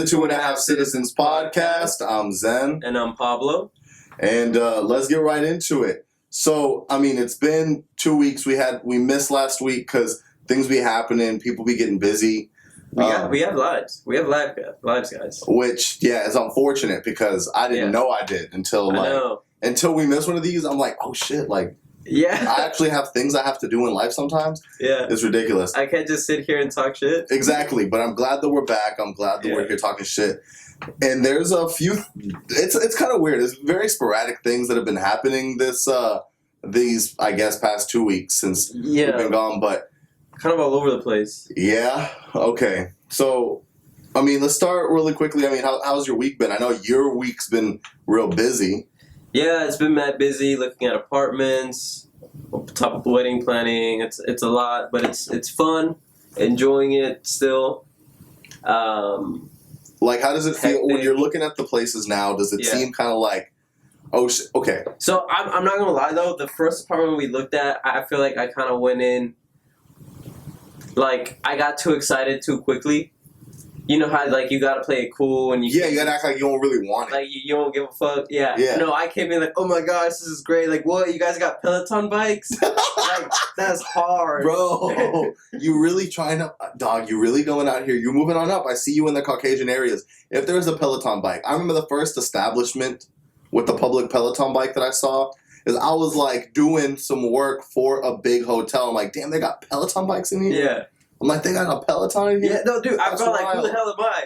Two and a Half Citizens podcast. I'm Zen. And I'm Pablo. And let's get right into it. So, I mean, it's been 2 weeks. We missed last week because things be happening. People be getting busy. We have lives. We have lives, guys. Which, yeah, is unfortunate because I didn't know I did until we missed one of these. I'm like, oh shit, like, yeah, I actually have things I have to do in life sometimes. Yeah. It's ridiculous. I can't just sit here and talk shit. Exactly, but I'm glad that we're back. I'm glad that we're here talking shit. And there's a few, it's kind of weird. There's very sporadic things that have been happening these, I guess, past 2 weeks since we've been gone, but kind of all over the place. Yeah, okay. So, I mean, let's start really quickly. I mean, how's your week been? I know your week's been real busy. Yeah, it's been mad busy looking at apartments, on top of wedding planning. It's a lot, but it's fun. Enjoying it still. Like, how does it feel when you're looking at the places now? Does it seem kind of like, oh, okay. So I'm not gonna lie though. The first apartment we looked at, I feel like I kind of went in. Like, I got too excited too quickly. You know how, like, you gotta play it cool and you gotta act like you don't really want it. Like, you don't give a fuck. Yeah. No, I came in like, oh my gosh, this is great. Like, what? You guys got Peloton bikes? Like, that's hard. Bro, you really trying to, dog, you really going out here. You're moving on up. I see you in the Caucasian areas. If there's a Peloton bike, I remember the first establishment with the public Peloton bike that I saw is I was, like, doing some work for a big hotel. I'm like, damn, they got Peloton bikes in here? Yeah. I'm like, they got a Peloton in here? Yeah, no, dude, I felt like, who the hell am I?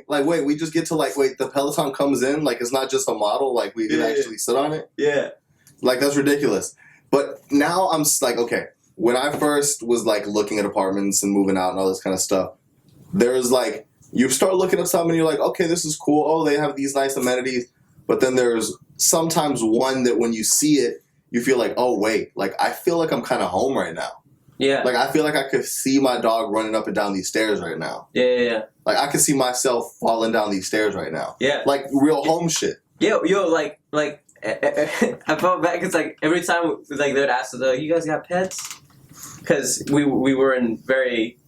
Like, wait, we just get to, like, wait, the Peloton comes in? Like, it's not just a model? Like, we can actually sit on it? Yeah. Like, that's ridiculous. But now I'm like, okay, when I first was, like, looking at apartments and moving out and all this kind of stuff, there's, like, you start looking at something and you're like, okay, this is cool. Oh, they have these nice amenities. But then there's sometimes one that when you see it, you feel like, oh, wait, like, I feel like I'm kind of home right now. Yeah. Like, I feel like I could see my dog running up and down these stairs right now. Yeah. Like, I could see myself falling down these stairs right now. Yeah. Like, real home shit. Yo, like, I felt bad because, like, every time, like, they'd ask us, you guys got pets? Because we were in very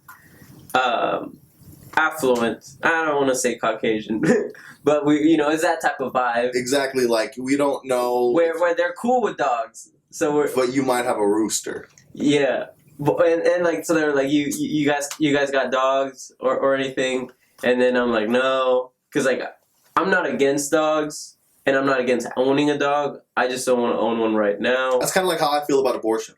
affluent, I don't want to say Caucasian, but it's that type of vibe. Exactly, like, we don't know. Where they're cool with dogs. But you might have a rooster. Yeah. And like, so they're like, you guys got dogs or anything? And then I'm like, no, because, like, I'm not against dogs and I'm not against owning a dog. I just don't want to own one right now. That's kind of like how I feel about abortion.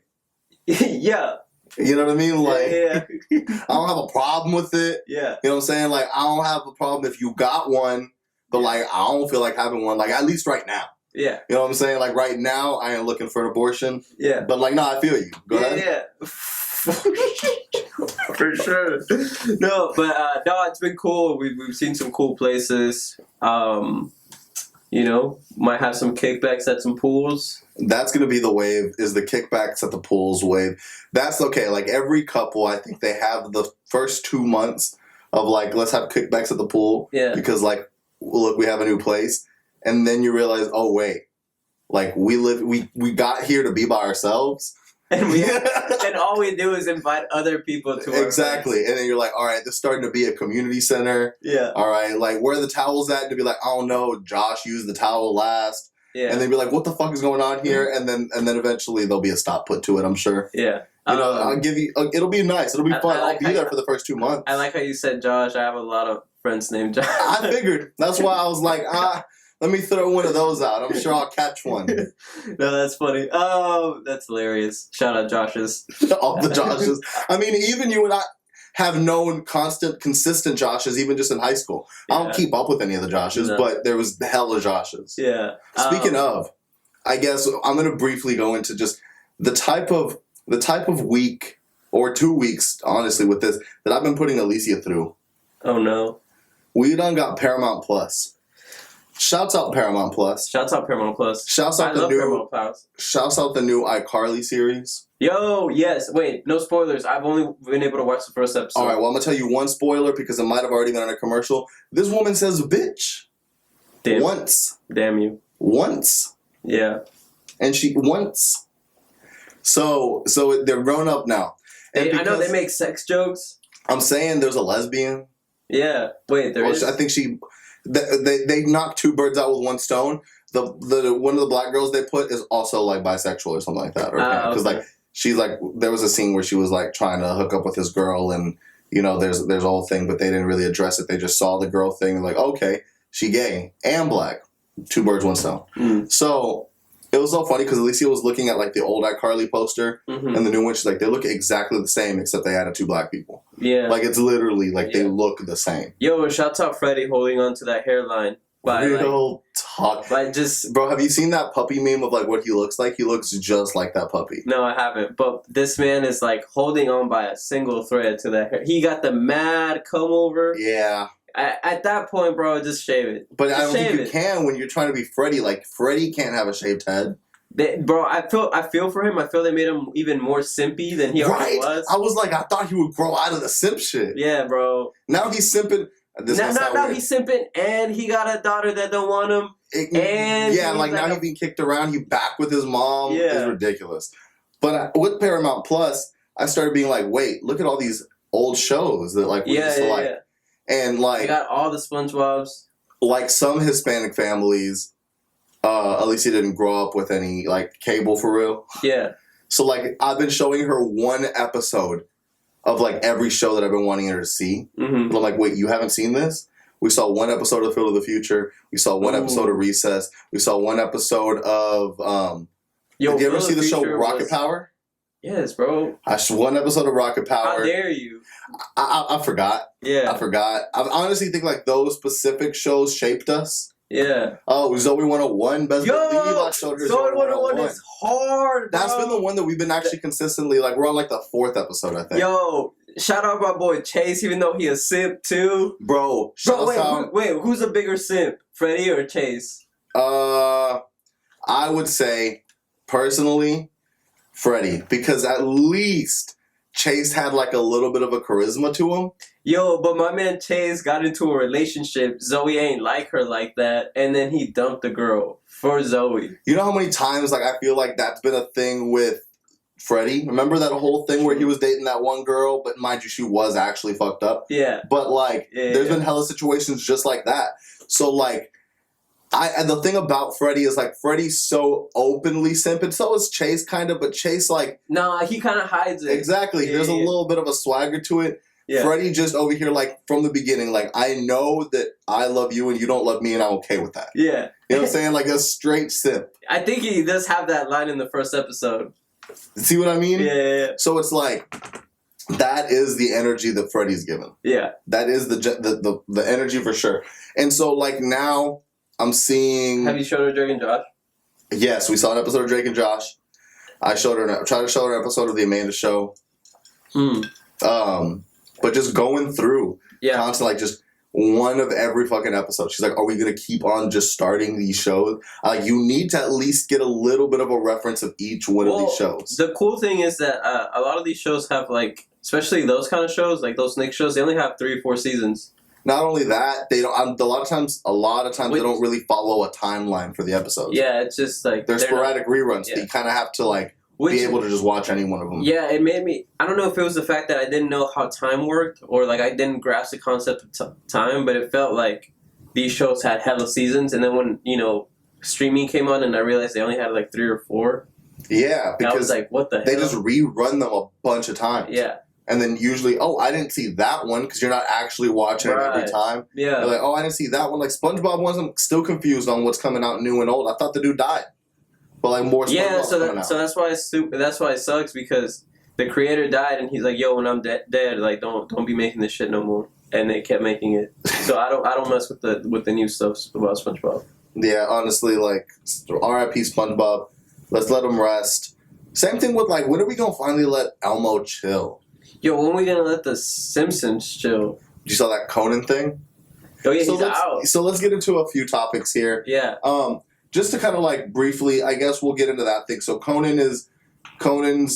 Yeah. You know what I mean? Like, yeah. I don't have a problem with it. Yeah. You know what I'm saying? Like, I don't have a problem if you got one, but, like, I don't feel like having one, like, at least right now. Yeah. You know what I'm saying? Like, right now, I ain't looking for an abortion. Yeah. But, like, no, I feel you. Go ahead. Yeah. For sure. No, but no, it's been cool. We've seen some cool places. Might have some kickbacks at some pools. That's going to be the wave, is the kickbacks at the pools wave. That's okay. Like, every couple, I think they have the first 2 months of, like, let's have kickbacks at the pool. Yeah. Because, like, look, we have a new place. And then you realize, oh, wait. Like, we got here to be by ourselves. And and all we do is invite other people to our Exactly. place. And then you're like, all right, this is starting to be a community center. Yeah. All right, like, where are the towels at? To be like, I don't know, Josh used the towel last. Yeah. And then be like, what the fuck is going on here? And then eventually there'll be a stop put to it, I'm sure. Yeah. I'll give you, it'll be nice. It'll be fun. I'll be there for the first 2 months. I like how you said Josh. I have a lot of friends named Josh. I figured. That's why I was like, let me throw one of those out. I'm sure I'll catch one. No, that's funny. Oh, that's hilarious. Shout out Joshes. All the Joshes. I mean, even you and I have known consistent Joshes, even just in high school. Yeah. I don't keep up with any of the Joshes, but there was hella Joshes. Yeah. Speaking of, I guess I'm going to briefly go into just the type of week or 2 weeks, honestly, with this, that I've been putting Alicia through. Oh, no. We done got Paramount Plus. Shouts out Paramount Plus. Shouts out Paramount Plus. Shouts out the new iCarly series. Yo, yes. Wait, no spoilers. I've only been able to watch the first episode. All right, well, I'm going to tell you one spoiler because it might have already been on a commercial. This woman says bitch. Damn. Once. Damn you. Once. Yeah. And she once. So they're grown up now. I know they make sex jokes. I'm saying there's a lesbian. Yeah. Wait, there is. I think they knocked two birds out with one stone. The one of the black girls they put is also like bisexual or something like that, or because Okay. like she's like there was a scene where she was like trying to hook up with this girl, and you know there's a whole thing, but they didn't really address it. They just saw the girl thing and like, okay, she gay and black, two birds one stone. So it was so funny because Alicia was looking at like the old iCarly poster and the new one. She's like, they look exactly the same except they added two black people. Yeah. Like it's literally like they look the same. Yo, shouts out Freddie holding on to that hairline. Real talk. Like just bro, have you seen that puppy meme of like what he looks like? He looks just like that puppy. No, I haven't. But this man is like holding on by a single thread to that hair. He got the mad comb over. Yeah. At that point, bro, just shave it. But just I don't think you can when you're trying to be Freddie. Like Freddie can't have a shaved head. Bro, I feel for him. I feel they made him even more simpy than he already was. I was like, I thought he would grow out of the simp shit. Yeah, bro. Now he's simping. Now he's simping, and he got a daughter that don't want him. Like now he's being kicked around. He back with his mom. Yeah. It's ridiculous. But with Paramount Plus, I started being like, wait, look at all these old shows that like we used to like. Yeah. And like they got all the SpongeBob's. Like some Hispanic families, Alicia didn't grow up with any like cable for real. Yeah. So like I've been showing her one episode of like every show that I've been wanting her to see. And I'm like, wait, you haven't seen this? We saw one episode of Field of the Future. We saw one episode of Recess. We saw one episode of did you ever see the show Rocket Power? Yes, bro. I saw one episode of Rocket Power. How dare you? I forgot. Yeah. I forgot. I honestly think like those specific shows shaped us. Yeah. Oh, Zoe 101. Best believe I showed her Zoe 101 is hard, bro. That's been the one that we've been actually consistently, like, we're on, like, the 4th episode, I think. Yo, shout out my boy Chase, even though he a simp, too. Bro, wait, who's a bigger simp? Freddie or Chase? I would say, personally, Freddie. Because at least Chase had, like, a little bit of a charisma to him. Yo, but my man Chase got into a relationship. Zoe ain't like her like that. And then he dumped the girl for Zoe. You know how many times, like, I feel like that's been a thing with Freddie? Remember that whole thing where he was dating that one girl, but mind you, she was actually fucked up? Yeah. But, like, there's been hella situations just like that. So, like, and the thing about Freddie is, like, Freddie's so openly simping. So is Chase, kind of, but Chase, like... Nah, he kind of hides it. Exactly. There's a little bit of a swagger to it. Yeah. Freddie just over here, like, from the beginning, like, I know that I love you and you don't love me and I'm okay with that. Yeah. You know what I'm saying? Like a straight simp. I think he does have that line in the first episode. See what I mean? Yeah. So it's like, that is the energy that Freddie's given. Yeah. That is the energy for sure. And so, like, now I'm seeing... Have you shown her Drake and Josh? Yes, we saw an episode of Drake and Josh. I tried to show her an episode of The Amanda Show. But just going through constantly, like, just one of every fucking episode. She's like, are we going to keep on just starting these shows? Like, you need to at least get a little bit of a reference of each one of these shows. The cool thing is that a lot of these shows have, like, especially those kind of shows, like those Nick shows, they only have 3 or 4 seasons. Not only that, they don't. A lot of times, they don't really follow a timeline for the episodes. Yeah, it's just like... They're sporadic reruns. Yeah. You kind of have to, like... be able to just watch any one of them. Yeah, it made me... I don't know if it was the fact that I didn't know how time worked or, like, I didn't grasp the concept of time, but it felt like these shows had hella seasons, and then when, you know, streaming came on and I realized they only had, like, 3 or 4. Yeah, because... I was like, what the hell? They just rerun them a bunch of times. Yeah. And then usually, I didn't see that one because you're not actually watching it every time. Yeah. You're like, I didn't see that one. Like, SpongeBob ones, I'm still confused on what's coming out new and old. I thought the dude died. But like more so that's why it sucks because the creator died and he's like, yo, when I'm dead, like don't be making this shit no more. And they kept making it. So I don't mess with the new stuff about SpongeBob. Yeah, honestly, like R.I.P. SpongeBob. Let's let him rest. Same thing with like, when are we gonna finally let Elmo chill? Yo, when are we gonna let the Simpsons chill? You saw that Conan thing? Oh yeah, he's out. So let's get into a few topics here. Yeah. Just to kind of like briefly, I guess we'll get into that thing. So Conan's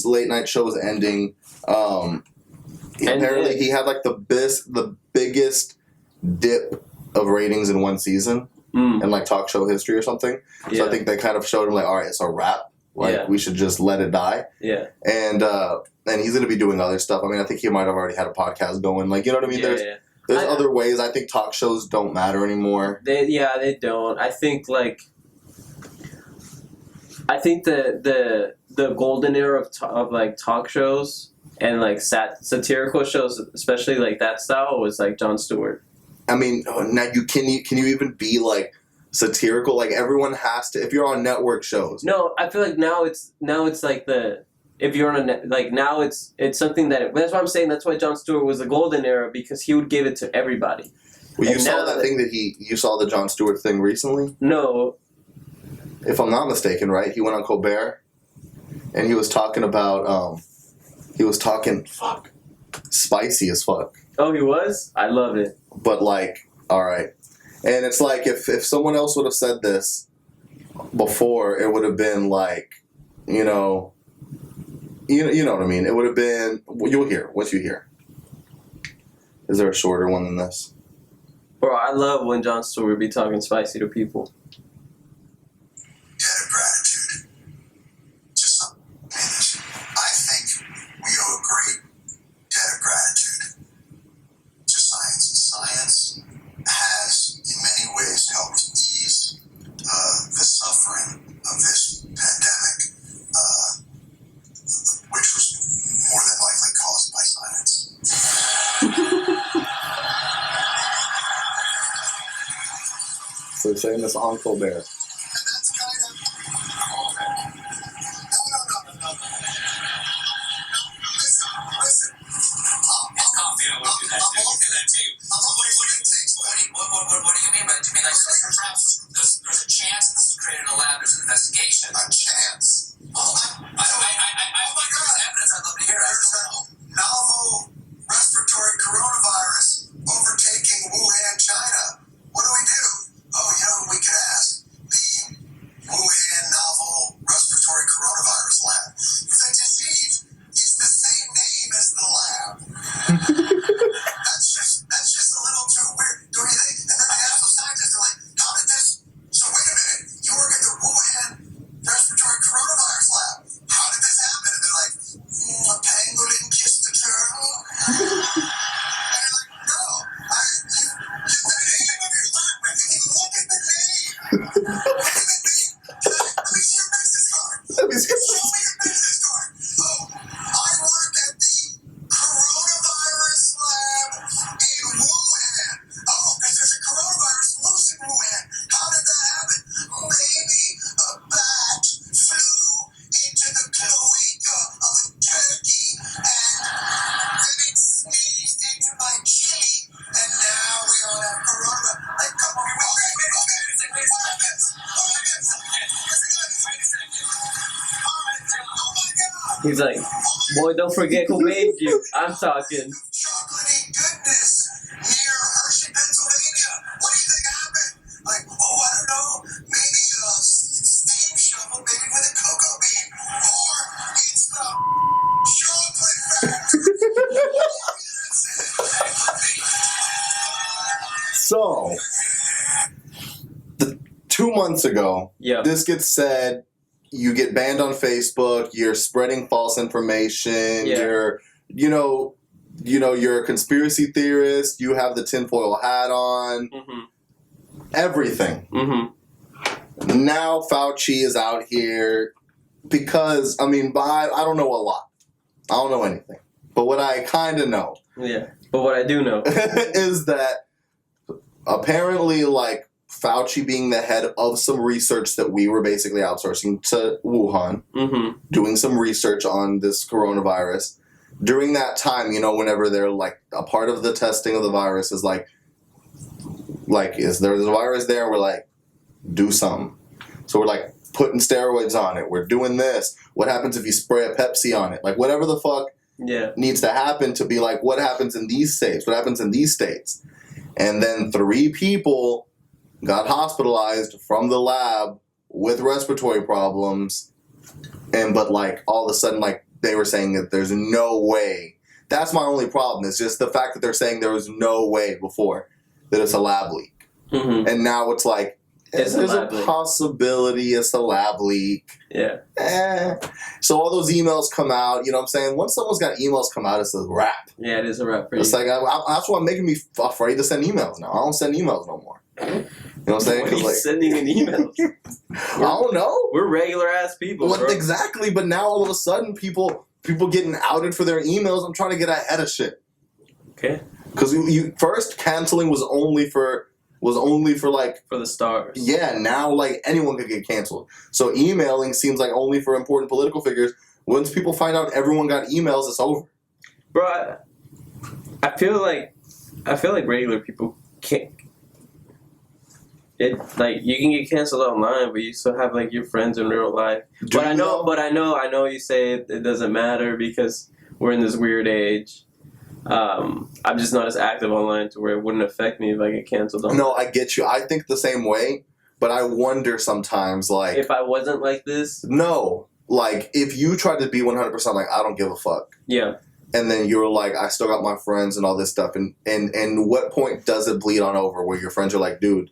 late night show is ending. Apparently he had like the biggest dip of ratings in one season in like talk show history or something. Yeah. So I think they kind of showed him like, all right, it's a wrap. Like we should just let it die. Yeah. And he's gonna be doing other stuff. I mean, I think he might have already had a podcast going. Like, you know what I mean? There's other ways. I think talk shows don't matter anymore. They don't. I think the golden era of like talk shows and like satirical shows, especially like that style, was like Jon Stewart. I mean, now can you even be like satirical? Like everyone has to. If you're on network shows. No, I feel like now it's like if you're on now it's something that's why I'm saying that's why Jon Stewart was the golden era, because he would give it to everybody. Well, you saw that thing you saw the Jon Stewart thing recently? No. If I'm not mistaken, right? He went on Colbert, and he was talking about spicy as fuck. Oh, he was? I love it. But like, all right, and it's like if someone else would have said this before, it would have been like, you know what I mean. It would have been you'll hear what you hear. Is there a shorter one than this? Bro, I love when Jon Stewart be talking spicy to people. Debt of gratitude. Just I think we owe a great debt of gratitude to science. And science has, in many ways, helped ease the suffering of this pandemic, which was more than likely caused by science. So they're saying this on Colbert. What do you mean by it? Do you mean like perhaps there's a chance that this was created in a lab? There's an investigation. A chance? Oh my God! There's evidence. I'd love to hear it. There's a novel respiratory coronavirus overtaking Wuhan, China. What do we do? Oh, we could ask the Wuhan novel respiratory coronavirus lab. The disease is the same name as the lab. That's just a little too weird, don't you think? And then they ask the scientists, they're like, how did this? So wait a minute, you work at the Wuhan respiratory coronavirus lab. How did this happen? And they're like, a pangolin kissed a turtle. And you're like, no, the name of your lab. Look at the name. Look at the name. Let me see your business card. Show me your business card. Oh, I work at the coronavirus lab in Wuhan. Oh, because there's a coronavirus loose in Wuhan. How did that happen? Maybe a bat flew into the cloaca of a turkey and then it sneezed into my chili and now we all have corona. Like, come on, okay. What happens? Wait a second. All right. Oh my God. He's like, boy, don't forget who made you. I'm talking. Chocolatey goodness near Hershey, Pennsylvania. What do you think happened? Like, I don't know. Maybe a steam shovel made with a cocoa bean. Or it's the chocolate factory. So, 2 months ago, Yeah. this gets said. You get banned on Facebook. You're spreading false information. Yeah. You're a conspiracy theorist. You have the tinfoil hat on. Mm-hmm. Everything. Mm-hmm. Now Fauci is out here because I don't know a lot. I don't know anything, but what I kind of know, Yeah. But what I do know. is that apparently, like, Fauci being the head of some research that we were basically outsourcing to Wuhan, Mm-hmm. doing some research on this coronavirus. During that time, whenever they're like a part of the testing of the virus is like is there a virus there? We're like, do something. So we're like putting steroids on it. We're doing this. What happens if you spray a Pepsi on it? Like whatever the fuck Yeah. needs to happen to be like, what happens in these states? What happens in these states? And then 3 people got hospitalized from the lab with respiratory problems. But like all of a sudden, like they were saying that there's no way. That's my only problem. It's just the fact that they're saying there was no way before that it's a lab leak. Mm-hmm. And now it's like, It's a There's a lab leak. possibility it's a lab leak. Yeah. So all those emails come out, you know what I'm saying? Once someone's got emails come out, it's a wrap. Yeah, it is a wrap for you. It's like, that's why making me afraid to send emails now. I don't send emails no more. You know what I'm saying? What are you Like, sending in emails? I don't know. We're regular ass people, What, bro. exactly, but now all of a sudden people getting outed for their emails. I'm trying to get ahead of shit. Okay. Because you first canceling was only for like, For the stars. yeah, now like anyone could get canceled. So emailing seems like only for important political figures. Once people find out everyone got emails, it's over. Bro, I feel like regular people can't. It like you can get canceled online, but you still have like your friends in real life. Do you know? I know you say it doesn't matter because we're in this weird age. I'm just not as active online to where it wouldn't affect me if I get canceled online. No, I get you. I think the same way, but I wonder sometimes, like, If I wasn't like this, no, like if you tried to be 100% like I don't give a fuck, yeah, and then you're like I still got my friends and all this stuff, and what point does it bleed on over where your friends are like, dude,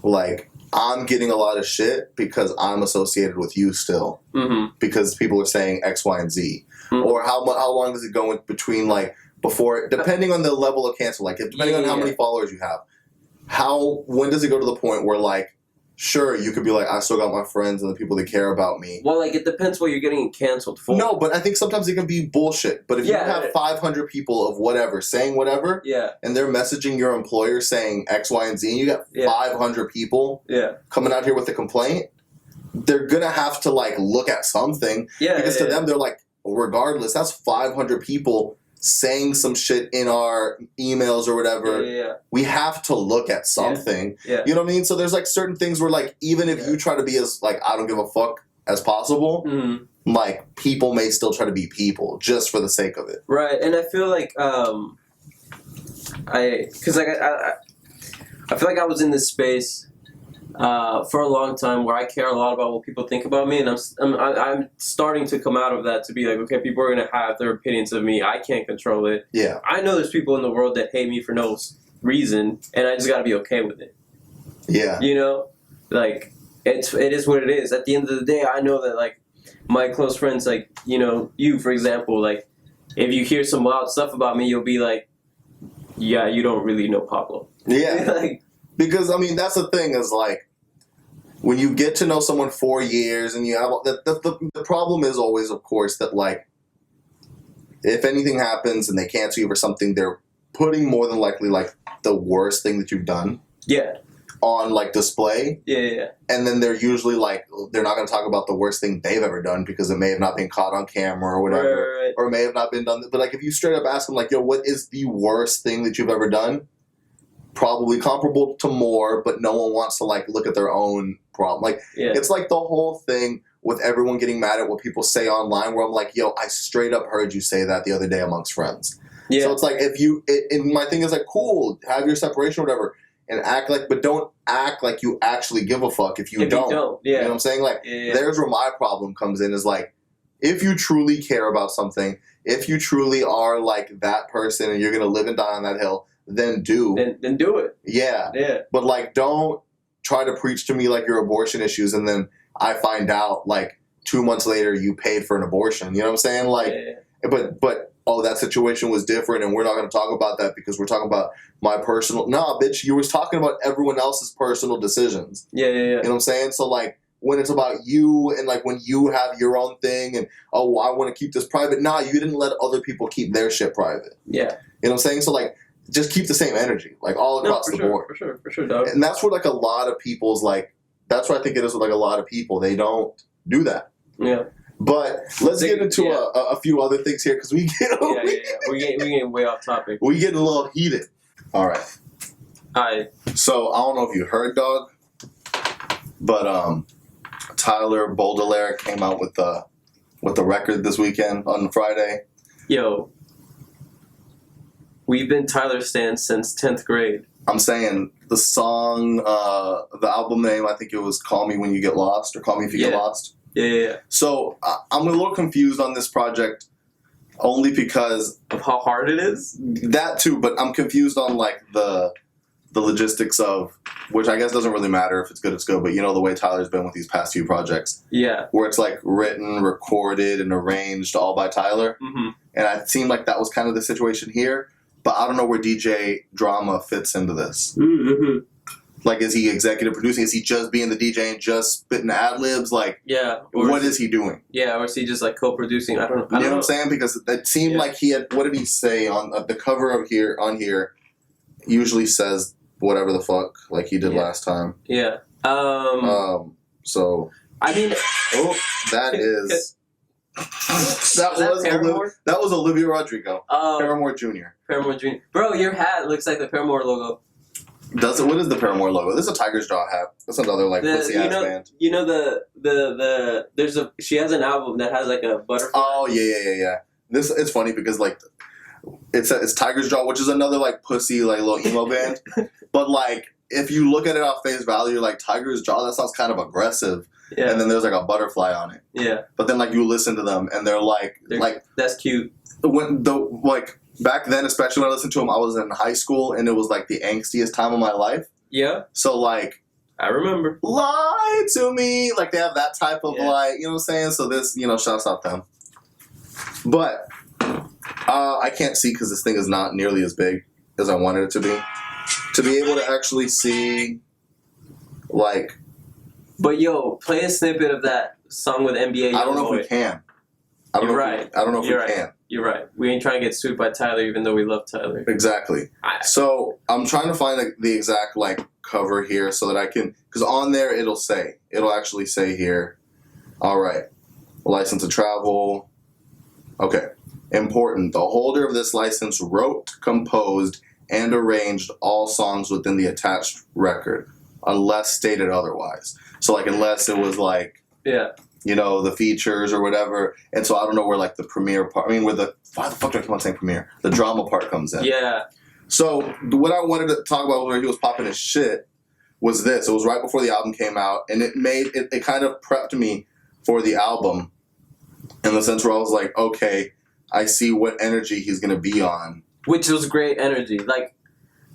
like I'm getting a lot of shit because I'm associated with you still, because people are saying X, Y, and Z, or how long does it go in between like before, depending on the level of cancel, like depending on how many followers you have, when does it go to the point where like, sure, you could be like, I still got my friends and the people that care about me. Well, like it depends what you're getting canceled for. No, but I think sometimes it can be bullshit. But if you have 500 people of whatever saying whatever, and they're messaging your employer saying X, Y, and Z, and you got 500 people coming out here with a complaint, they're gonna have to like look at something. Because to them, they're like, regardless, that's 500 people saying some shit in our emails or whatever. We have to look at something. You know what I mean? So there's like certain things where like even if you try to be as like I don't give a fuck as possible, like people may still try to be people just for the sake of it. Right, and I feel like I feel like I was in this space for a long time where I care a lot about what people think about me, and I'm starting to come out of that to be like, okay, people are gonna have their opinions of me. I can't control it. Yeah, I know there's people in the world that hate me for no reason, and I just gotta be okay with it. Yeah, you know, like it is what it is. At the end of the day, I know that like my close friends, like you for example, like if you hear some wild stuff about me, you'll be like, yeah, you don't really know Pablo. Yeah, like. Because I mean that's the thing is like when you get to know someone 4 years and you have the problem is always of course that like if anything happens and they cancel you for something, they're putting more than likely like the worst thing that you've done on like display, and then they're usually like they're not going to talk about the worst thing they've ever done because it may have not been caught on camera or whatever, or may have not been done, but like if you straight up ask them like, yo, what is the worst thing that you've ever done? Probably comparable to more, but no one wants to like look at their own problem. Like it's like the whole thing with everyone getting mad at what people say online where I'm like, yo, I straight up heard you say that the other day amongst friends. So it's like if you and my thing is like, cool, have your separation or whatever and act like, but don't act like you actually give a fuck if you don't. You know what I'm saying? Like there's where my problem comes in is like if you truly care about something, if you truly are like that person and you're gonna live and die on that hill, then do it. But like don't try to preach to me like your abortion issues and then I find out like 2 months later you paid for an abortion. You know what I'm saying? Like but oh, that situation was different and we're not going to talk about that because we're talking about my personal. Nah, bitch, you was talking about everyone else's personal decisions. You know what I'm saying? So like when it's about you and like when you have your own thing and oh, I want to keep this private. Nah, you didn't let other people keep their shit private. You know what I'm saying? So like just keep the same energy, like all across the board. For sure, dog. And that's where like a lot of people's like, that's what I think it is with like a lot of people. They don't do that. But let's get into a few other things here because we get we're getting way off topic. We getting a little heated. All right. So I don't know if you heard, dog, but Tyler BAUDELAIRE came out with the record this weekend on Friday. Yo. We've been Tyler stans since 10th grade. I'm saying the song, the album name, I think it was Call Me When You Get Lost or Call Me If You Get Lost. So I'm a little confused on this project only because of how hard it is. That too, but I'm confused on like the the logistics of, which I guess doesn't really matter if it's good, but you know the way Tyler's been with these past few projects. Yeah. Where it's like written, recorded, and arranged all by Tyler. Mm-hmm. And it seemed like that was kind of the situation here. But I don't know where DJ Drama fits into this. Mm-hmm. Like, is he executive producing? Is he just being the DJ and just spitting ad-libs? Like, what is he doing? Yeah, or is he just like co-producing? I don't know. You know what I'm saying? Because it seemed like he had, what did he say on the cover of here, usually says whatever the fuck, like he did last time. Yeah. So. I mean. Oh, that is. That was Olivia Rodrigo. Paramore Jr. Paramore Jr. Bro, your hat looks like the Paramore logo. Does it? What is the Paramore logo? This is a Tiger's Jaw hat. That's another like pussy ass band. You know she has an album that has like a butterfly. Oh yeah. This it's funny because like it's Tiger's Jaw, which is another like pussy like little emo band. But like if you look at it off face value, you're like Tiger's Jaw. That sounds kind of aggressive. Yeah. And then there's like a butterfly on it. Yeah. But then like you listen to them and they're like that's cute. Back then, especially when I listened to them, I was in high school and it was like the angstiest time of my life. Yeah. So like I remember. Lie to me. Like they have that type of like, you know what I'm saying? So this, shouts out them. But I can't see because this thing is not nearly as big as I wanted it to be. To be able to actually see like. But yo, play a snippet of that song with NBA. I don't know if we can. I don't know if we can. You're right. We ain't trying to get sued by Tyler, even though we love Tyler. Exactly. So I'm trying to find the exact like cover here so that I can, because on there it'll actually say here. All right, license to travel. Okay, important. The holder of this license wrote, composed, and arranged all songs within the attached record, unless stated otherwise. So like unless it was like the features or whatever. And so I don't know where like the premiere part, why the fuck do I keep on saying premiere? The drama part comes in. Yeah. So what I wanted to talk about where he was popping his shit was this. It was right before the album came out and it kind of prepped me for the album in the sense where I was like, okay, I see what energy he's going to be on. Which was great energy. Like,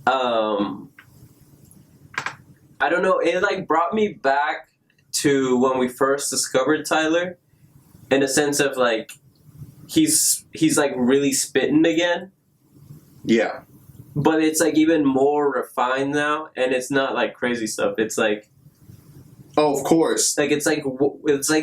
I don't know, it like brought me back to when we first discovered Tyler, in a sense of like he's like really spitting again. Yeah. But it's like even more refined now, and it's not like crazy stuff. It's like, oh, of course. Like it's like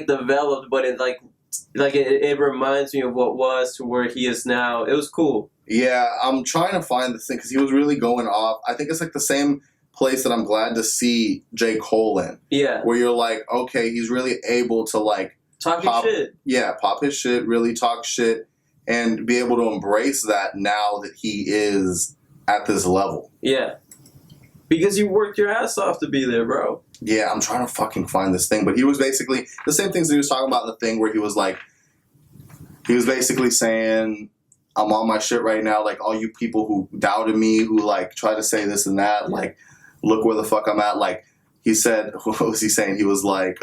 developed, but it reminds me of what was to where he is now. It was cool. Yeah, I'm trying to find this thing because he was really going off. I think it's like the same place that I'm glad to see J. Cole in. Yeah. Where you're like, okay, he's really able to like talk his shit. Yeah, pop his shit, really talk shit, and be able to embrace that now that he is at this level. Yeah. Because you worked your ass off to be there, bro. Yeah, I'm trying to fucking find this thing. But he was basically the same things that he was talking about in the thing where he was basically saying, I'm on my shit right now. Like all you people who doubted me, who like try to say this and that, like look where the fuck I'm at. Like he said, what was he saying? He was like,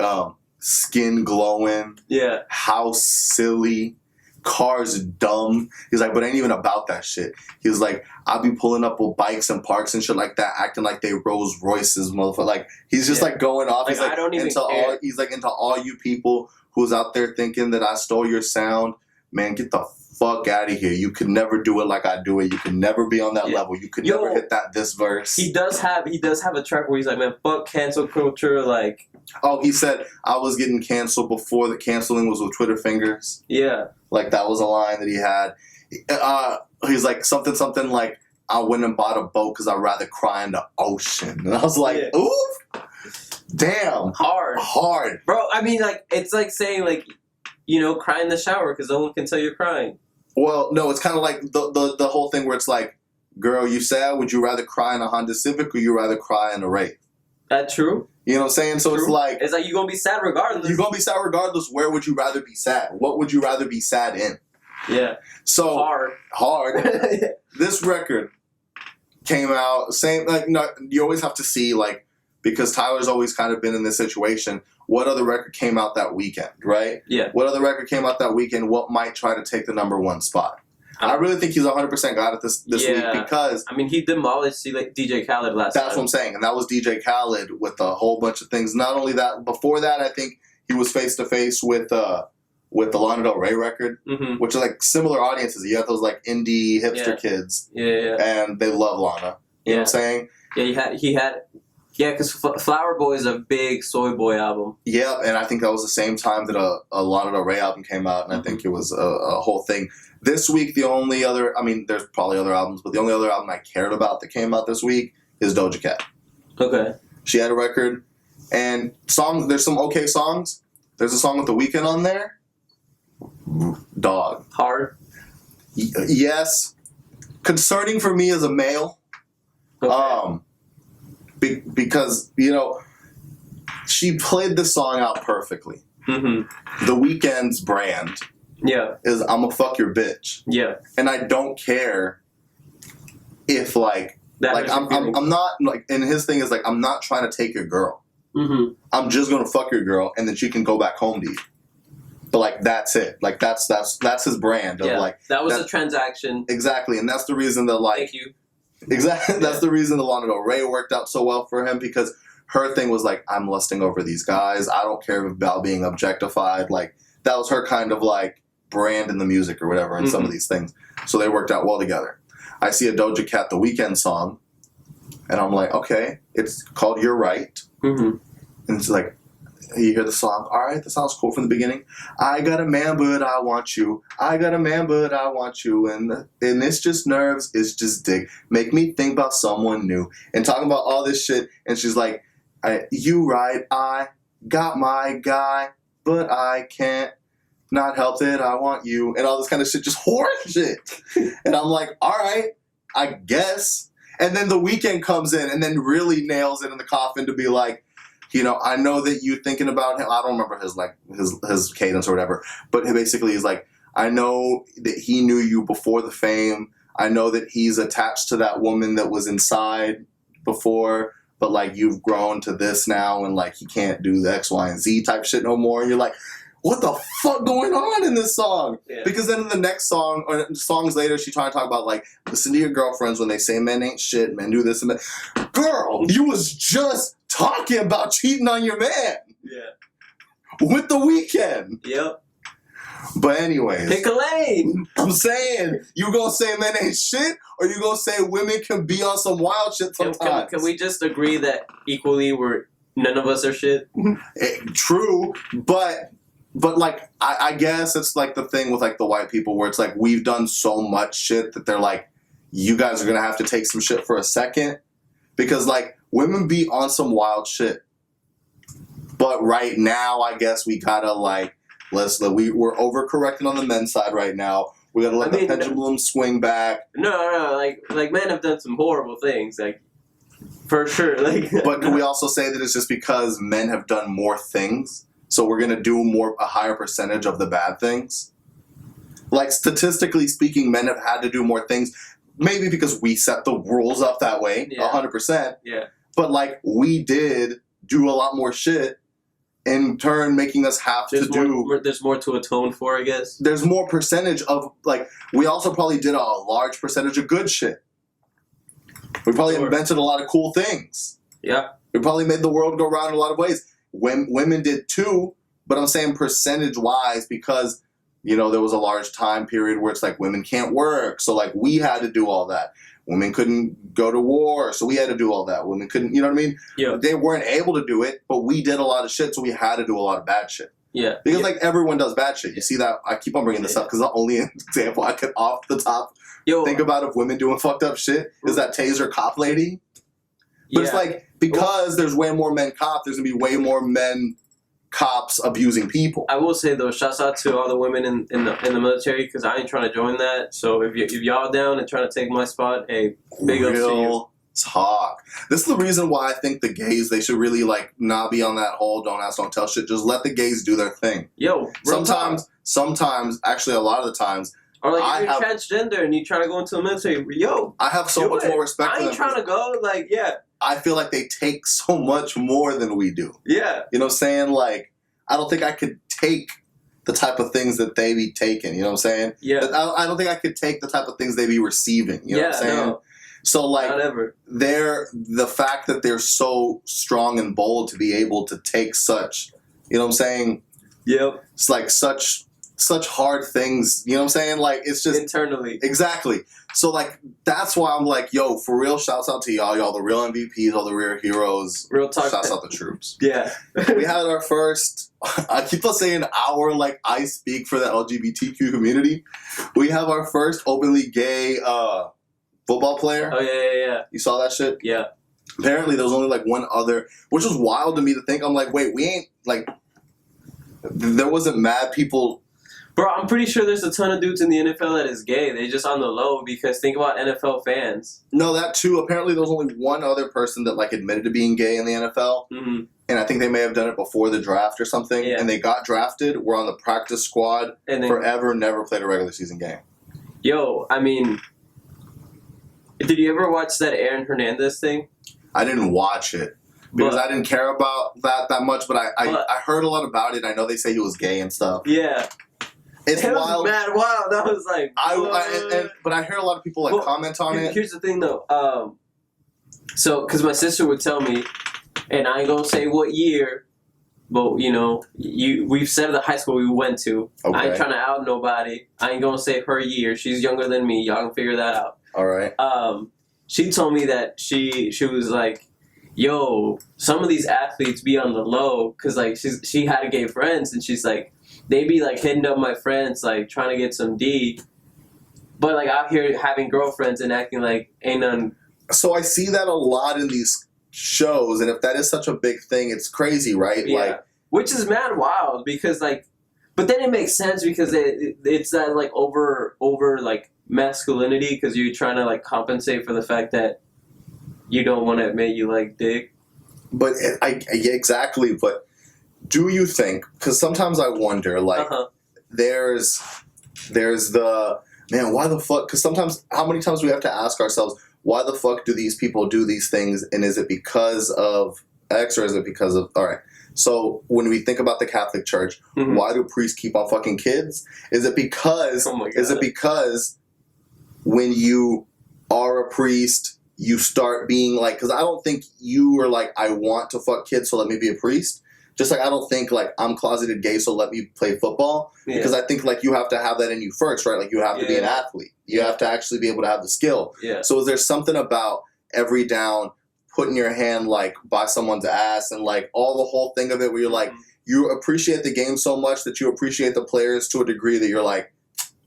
skin glowing. Yeah. House silly. Cars dumb. He's like, but ain't even about that shit. He was like, I'll be pulling up with bikes and parks and shit like that, acting like they Rolls Royces, motherfucker. Like he's just like going off. Like, he's like, I don't even care. He's like into all you people who's out there thinking that I stole your sound. Man, get the fuck out of here. You could never do it like I do it. You could never be on that level. You could never hit this verse. He does have a track where he's like, man, fuck cancel culture. Like, oh, he said I was getting canceled before the canceling was with Twitter fingers. Yeah. Like that was a line that he had. He's like something like, I went and bought a boat because I'd rather cry in the ocean. And I was like, oof. Damn. Hard. Bro, I mean, like, it's like saying, like, cry in the shower because no one can tell you're crying. Well, no, it's kind of like the whole thing where it's like, girl, you sad? Would you rather cry in a Honda Civic or you rather cry in a Wraith? That's true. You know what I'm saying? So true. It's like you're going to be sad regardless. You're going to be sad regardless. Where would you rather be sad? What would you rather be sad in? Yeah. So hard. This record came out, same, like, no, you always have to see, like, because Tyler's always kind of been in this situation, what other record came out that weekend, right? Yeah. What other record came out that weekend? What might try to take the number one spot? I really think he's 100% got it this week because I mean he demolished DJ Khaled last time. That's what I'm saying, and that was DJ Khaled with a whole bunch of things. Not only that, before that, I think he was face to face with the Lana Del Rey record, which are like similar audiences. You have those like indie hipster kids, and they love Lana. You know what I'm saying? Yeah, he had. Yeah, because Flower Boy is a big Soy Boy album. Yeah, and I think that was the same time that a Lana Del Rey album came out, and I think it was a whole thing. This week, the only other, I mean, there's probably other albums, but the only other album I cared about that came out this week is Doja Cat. Okay. She had a record, and there's some okay songs. There's a song with The Weeknd on there. Dog. Hard? Yes. Concerning for me as a male. Okay. Because, she played the song out perfectly. The Weeknd's brand is I'm gonna fuck your bitch. Yeah. And I don't care if I'm not like, and his thing is like, I'm not trying to take your girl. I'm just gonna fuck your girl and then she can go back home to you. But like that's it. Like that's his brand of like that was a transaction. Exactly. And that's the reason that like thank you. Exactly. That's the reason the Lana Del Rey worked out so well for him because her thing was like, I'm lusting over these guys. I don't care about being objectified. Like that was her kind of like brand in the music or whatever and some of these things. So they worked out well together. I see a Doja Cat The Weeknd song and I'm like, okay, it's called You're Right. And it's like, you hear the song, all right, that sounds cool from the beginning. I got a man, but I want you. I got a man, but I want you. And it's just nerves, it's just dick. Make me think about someone new. And talking about all this shit. And she's like, you right, I got my guy, but I can't not help it, I want you. And all this kind of shit, just horror shit. And I'm like, all right, I guess. And then The Weeknd comes in and then really nails it in the coffin to be like, I know that you thinking about him. I don't remember his cadence or whatever, but basically he's like, I know that he knew you before the fame. I know that he's attached to that woman that was inside before, but like you've grown to this now and like he can't do the X, Y, and Z type shit no more. And you're like, what the fuck going on in this song? Yeah. Because then in the next song, or songs later, she's trying to talk about like, listen to your girlfriends when they say men ain't shit, men do this and that. Girl, you was just talking about cheating on your man. Yeah. With The Weeknd. Yep. But anyways. Pick a lane. I'm saying, you gonna say men ain't shit, or you gonna say women can be on some wild shit sometimes? Can we just agree that equally none of us are shit? True, but like, I guess it's like the thing with like the white people where it's like, we've done so much shit that they're like, you guys are gonna have to take some shit for a second. Because like, women be on some wild shit. But right now, I guess we gotta like, we're overcorrecting on the men's side right now. We gotta let the pendulum swing back. No, like men have done some horrible things, like, for sure. Like, but can we also say that it's just because men have done more things? So we're gonna do a higher percentage of the bad things? Like, statistically speaking, men have had to do more things. Maybe because we set the rules up that way, 100%. Yeah. But like, we did do a lot more shit, in turn making us have to do... There's more to atone for, I guess. There's more percentage of, like, we also probably did a large percentage of good shit. We probably invented a lot of cool things. Yeah. We probably made the world go round in a lot of ways. Women did too, but I'm saying percentage-wise because... there was a large time period where it's like women can't work. So like we had to do all that. Women couldn't go to war. So we had to do all that. Women couldn't, you know what I mean? Yeah. They weren't able to do it, but we did a lot of shit. So we had to do a lot of bad shit. Yeah. Because like everyone does bad shit. You see that? I keep on bringing this up because the only example I could off the top think about of women doing fucked up shit is that Taser cop lady. But it's like, because there's way more men cops, there's going to be way more men cops abusing people. I will say though, shouts out to all the women in the military because I ain't trying to join that. So if y'all down and trying to take my spot, hey, big up to you. Talk. This is the reason why I think the gays, they should really like not be on that whole don't ask, don't tell shit. Just let the gays do their thing. Yo, sometimes, actually a lot of the times. Or like if you're transgender and you try to go into the military, I have so much more respect for them. I ain't trying to go, like, yeah. I feel like they take so much more than we do. Yeah. You know what I'm saying? Like, I don't think I could take the type of things that they be taking. You know what I'm saying? Yeah. I don't think I could take the type of things they be receiving. You know what I'm saying? No, So like, not ever. the fact that they're so strong and bold to be able to take such, you know what I'm saying? Yep. It's like such hard things. You know what I'm saying? Like it's just Internally. exactly. So like that's why I'm like, yo, for real, shouts out to y'all the real MVPs, all the real heroes. Real talk. Shouts out the troops. Yeah. We had our first. I keep on saying our, like I speak for the LGBTQ community. We have our first openly gay football player. Oh yeah. You saw that shit? Yeah. Apparently, there was only like one other, which was wild to me to think. I'm like, wait, we ain't like. There wasn't mad people. Bro, I'm pretty sure there's a ton of dudes in the NFL that is gay. They just on the low because think about NFL fans. No, that too. Apparently, there was only one other person that like admitted to being gay in the NFL, Mm-hmm. and I think they may have done it before the draft or something. Yeah. And they got drafted. Were on the practice squad And then, forever. Never played a regular season game. yo, I mean, did you ever watch that Aaron Hernandez thing? I didn't watch it because But- I didn't care about that much. But I heard a lot about it. I know they say he was gay and stuff. Yeah. It's It was wild. mad wild. I was like, But I hear a lot of people like Well, comment on it. Here's the thing, though. So, because my sister would tell me, and I ain't gonna say what year, but you know, we've said the high school we went to. I Okay. ain't trying to out nobody. I ain't gonna say her year. She's younger than me. Y'all can figure that out. All right. She told me that she was like, yo, some of these athletes be on the low because like she had gay friends, and she's like, they be like hitting up my friends like trying to get some D, but like out here having girlfriends and acting like ain't none. So I see that a lot in these shows, and if that is such a big thing, it's crazy, right? Yeah. Like, Which is mad wild because like, but then it makes sense because it's that like over like masculinity because you're trying to like compensate for the fact that you don't want to admit you like dick. but yeah, exactly. But do you think? Because sometimes I wonder, like, there's the man. Why the fuck? Because sometimes, how many times do we have to ask ourselves, why the fuck do these people do these things? And is it because of X or is it because of all right? So when we think about the Catholic Church, Mhm. why do priests keep on fucking kids? Is it because? Oh my God. Is it because when you are a priest, you start being like? Because I don't think you are like, I want to fuck kids, so let me be a priest. Just like I don't think like I'm closeted gay, so let me play football. Yeah. Because I think like you have to have that in you first, right? Like you have to be an Yeah. athlete. You have to actually be able to have the skill. Yeah. So is there something about every down putting your hand like by someone's ass and like all the whole thing of it where you're like, you appreciate the game so much that you appreciate the players to a degree that you're like,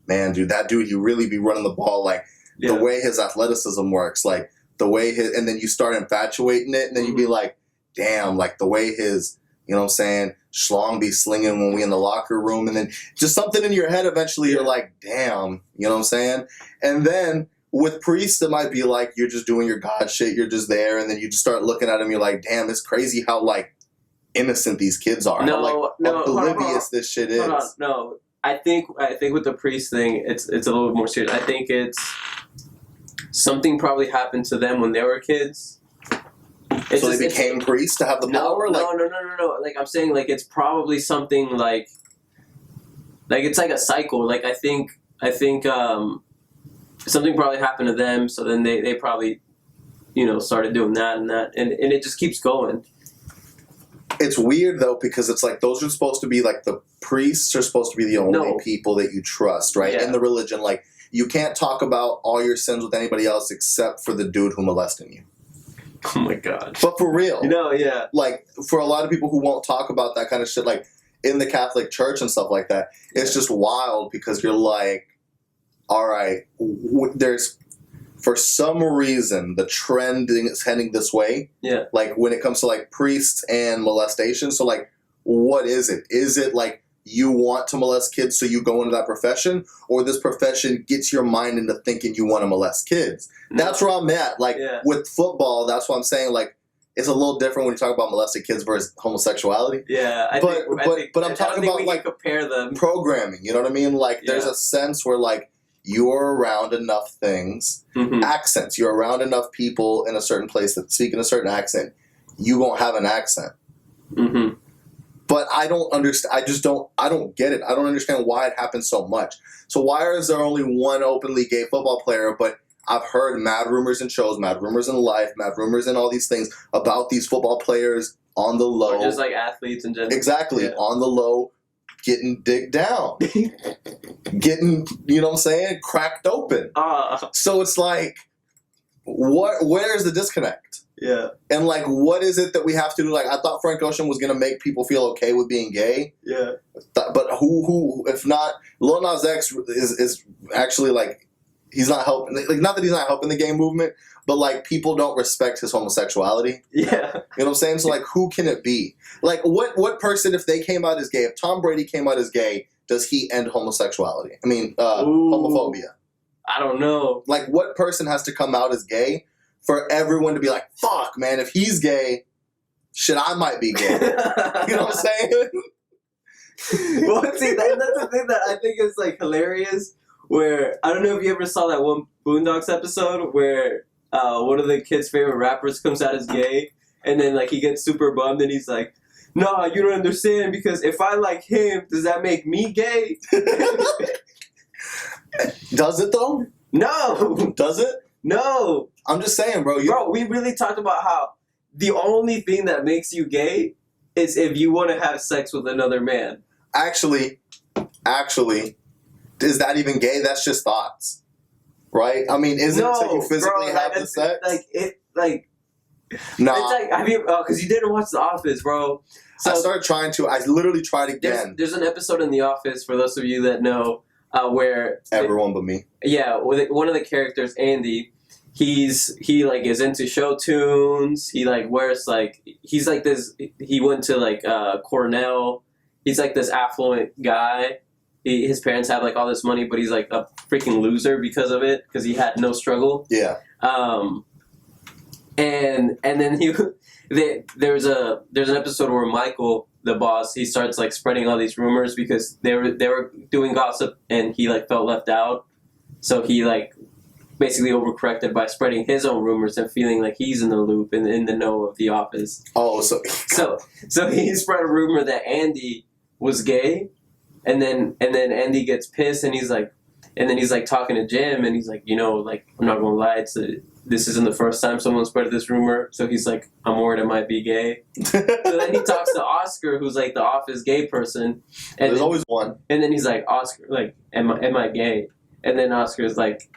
man, dude, that dude, he really be running the ball. Like Yeah. the way his athleticism works, like the way his, and then you start infatuating it and then you be like, damn, like the way his, you know what I'm saying, schlong be slinging when we in the locker room, and then just something in your head eventually you're like, damn, you know what I'm saying? And then with priests, it might be like you're just doing your God shit, you're just there, and then you just start looking at them, you're like, damn, it's crazy how like innocent these kids are. No, how like no, oblivious this shit is. Hold on, no. I think with the priest thing, it's a little bit more serious. I think it's something probably happened to them when they were kids. So they became priests to have the power? No. Like I'm saying, like it's probably something like it's like a cycle. Like I think something probably happened to them, so then they probably, you know, started doing that and it just keeps going. It's weird though because it's like those are supposed to be like the priests are supposed to be the only people that you trust, right? Yeah. In the religion, like you can't talk about all your sins with anybody else except for the dude who molested you. Oh my god. But for real, You know, yeah. like for a lot of people who won't talk about that kind of shit, like in the Catholic Church and stuff like that, it's just wild because you're like, all right, there's for some reason the trend is heading this way. Yeah. Like when it comes to like priests and molestation. So like, what is it? Is it like you want to molest kids so you go into that profession, or this profession gets your mind into thinking you want to molest kids? That's where I'm at. Like with football, that's what I'm saying. Like it's a little different when you talk about molested kids versus homosexuality. Yeah, but I'm talking about like compare them. programming. You know what I mean? Like there's a sense where like you're around enough things, accents. You're around enough people in a certain place that speak in a certain accent. You won't have an accent. Mm-hmm. But I don't understand. I don't get it. I don't understand why it happens so much. So why is there only one openly gay football player, but I've heard mad rumors in shows, mad rumors in life, mad rumors in all these things about these football players on the low. Or just like athletes in general. Exactly. Yeah. On the low, getting dick down. Getting, you know what I'm saying, cracked open. So it's like, where's the disconnect? Yeah. And like, what is it that we have to do? Like, I thought Frank Ocean was gonna make people feel okay with being gay. Yeah. But who if not, Lil Nas X is actually like, he's not helping. Like, not that he's not helping the gay movement, but like, people don't respect his homosexuality. Yeah. You know what I'm saying? So like, who can it be? Like, what person, if they came out as gay, if Tom Brady came out as gay, does he end homosexuality? I mean, homophobia. I don't know. Like, what person has to come out as gay for everyone to be like, fuck, man, if he's gay, shit, I might be gay. You know what I'm saying? Well, see, that's the thing that I think is like hilarious. Where I don't know if you ever saw that one Boondocks episode where one of the kids' favorite rappers comes out as gay, and then like he gets super bummed, and he's like, "Nah, you don't understand, because if I like him, does that make me gay?" Does it though? No. Does it? No. I'm just saying, bro. Bro, we really talked about how the only thing that makes you gay is if you want to have sex with another man. Actually, is that even gay? That's just thoughts, right? I mean, isn't it until you physically have the sex? Nah. It's like, because you didn't watch The Office, bro. So I started trying to. I literally tried again. There's an episode in The Office, for those of you that know, where everyone but me. Yeah, one of the characters, Andy, he like is into show tunes. He like wears like, he's like this. He went to like Cornell. He's like this affluent guy. His parents have like all this money, but he's like a freaking loser because of it, because he had no struggle. Yeah. And then there's an episode where Michael, the boss, he starts like spreading all these rumors because they were doing gossip, and he like felt left out, so he like basically overcorrected by spreading his own rumors and feeling like he's in the loop and in the know of The Office. Oh, so he spread a rumor that Andy was gay, and then Andy gets pissed, and he's like talking to Jim, and he's like, like, I'm not gonna lie, this isn't the first time someone spread this rumor, so he's like, I'm worried I might be gay. So then he talks to Oscar, who's like the Office gay person, and there's always one. And then he's like, Oscar, like, am I gay? And then Oscar's like,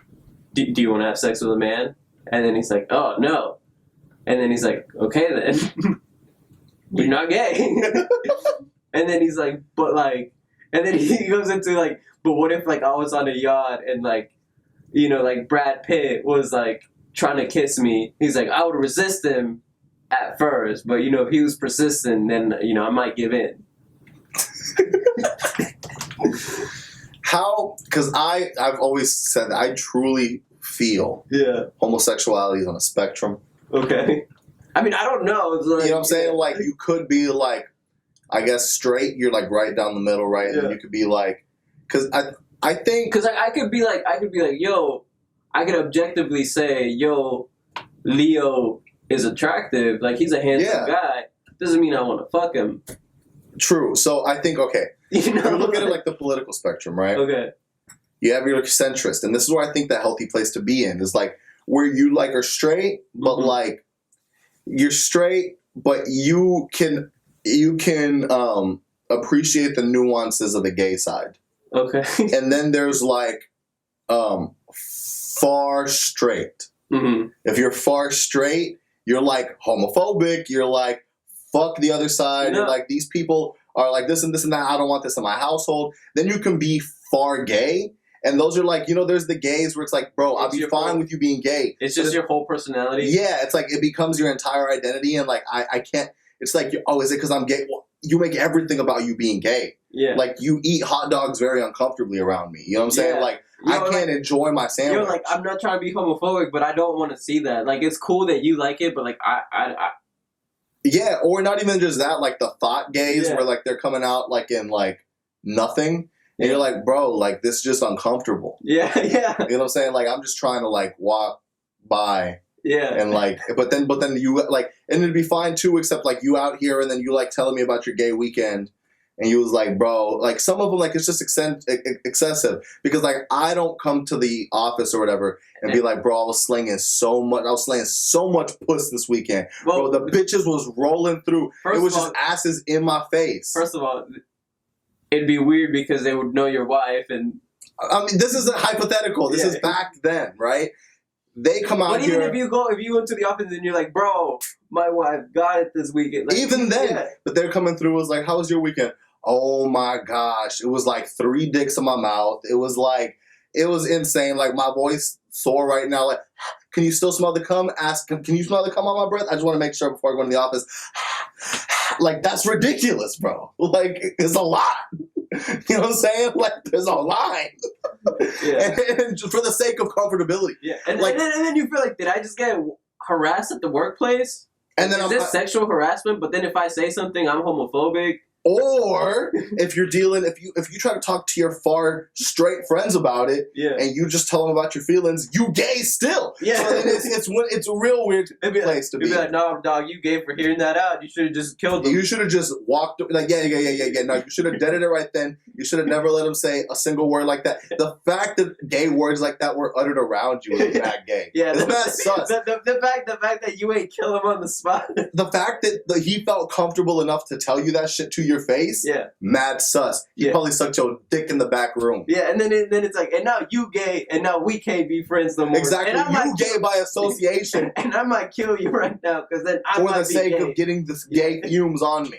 do you want to have sex with a man? And then he's like, oh no. And then he's like, okay then, you're not gay. And then he's like, but like, and then he goes into like, but what if like I was on a yacht and like, like Brad Pitt was like trying to kiss me? He's like, I would resist him at first, but if he was persistent, then I might give in. How? Because I've always said that I truly feel homosexuality is on a spectrum. Okay. I mean, I don't know. Like, you know what I'm saying? Like, you could be like, I guess straight. You're like right down the middle, right? Yeah. And you could be like, because I think, because I could be like, yo, I could objectively say, yo, Leo is attractive. Like, he's a handsome guy. Doesn't mean I want to fuck him. True. So I think, okay, you look at it like the political spectrum, right? Okay. You have your centrist, and this is where I think the healthy place to be in is like where you like are straight, but like you're straight, but you can appreciate the nuances of the gay side. Okay. And then there's like far straight. Mm-hmm. If you're far straight, you're like homophobic. You're like, fuck the other side. No. You're like, these people are like this and this and that. I don't want this in my household. Then you can be far gay. And those are like, there's the gays where it's like, bro, I'll be fine with you being gay. It's just your whole personality. Yeah, it's like it becomes your entire identity. And like, I can't, it's like, oh, is it because I'm gay? Well, you make everything about you being gay. Yeah. Like, you eat hot dogs very uncomfortably around me. You know what I'm saying? Yeah. Like, I can't enjoy my sandwich. Like, I'm not trying to be homophobic, but I don't want to see that. Like, it's cool that you like it, but like, I yeah, or not even just that, like the thought gays where like they're coming out like in like nothing. And you're like, bro, like this is just uncomfortable. Yeah. You know what I'm saying? Like, I'm just trying to like walk by. Yeah. And like, but then you like, and it'd be fine too, except like you out here and then you like telling me about your gay weekend. and you was like, bro, like some of them, like it's just excessive because like I don't come to the office or whatever and be like, bro, I was slaying so much puss this weekend. Well, bro, the bitches was rolling through. It was just asses in my face. First of all, it'd be weird because they would know your wife, and I mean, this is a hypothetical. This is back then, right? They come out here. But even if you go into the office and you're like, bro, my wife got it this weekend. Like, even then, but they're coming through. Was like, how was your weekend? Oh my gosh, it was like 3 dicks in my mouth. It was insane. Like my voice sore right now. Like, can you still smell the cum? Can you smell the cum on my breath? I just want to make sure before I go in the office. Like that's ridiculous, bro. Like it's a lot. You know what I'm saying? Like there's a line. Yeah. And just for the sake of comfortability. Yeah. And then you feel like, did I just get harassed at the workplace? And then is this sexual harassment? But then if I say something, I'm homophobic. Or if you're if you try to talk to your far straight friends about it, and you just tell them about your feelings, you gay still. Yeah, so it's a real weird place to be. You'd be like, no, dog, you gay for hearing that out. You should have just killed them. You should have just walked like yeah. No, you should have deaded it right then. You should have never let him say a single word like that. The fact that gay words like that were uttered around you is mad gay. Yeah, it's mad sus. The fact that you ain't kill him on the spot. The fact that he felt comfortable enough to tell you that shit to your face, mad sus. He probably sucked your dick in the back room. Yeah, and then it's like, and now you gay, and now we can't be friends no more. Exactly, you gay by association. And I might kill you right now, because then I for might the sake gay. of getting this gay fumes on me.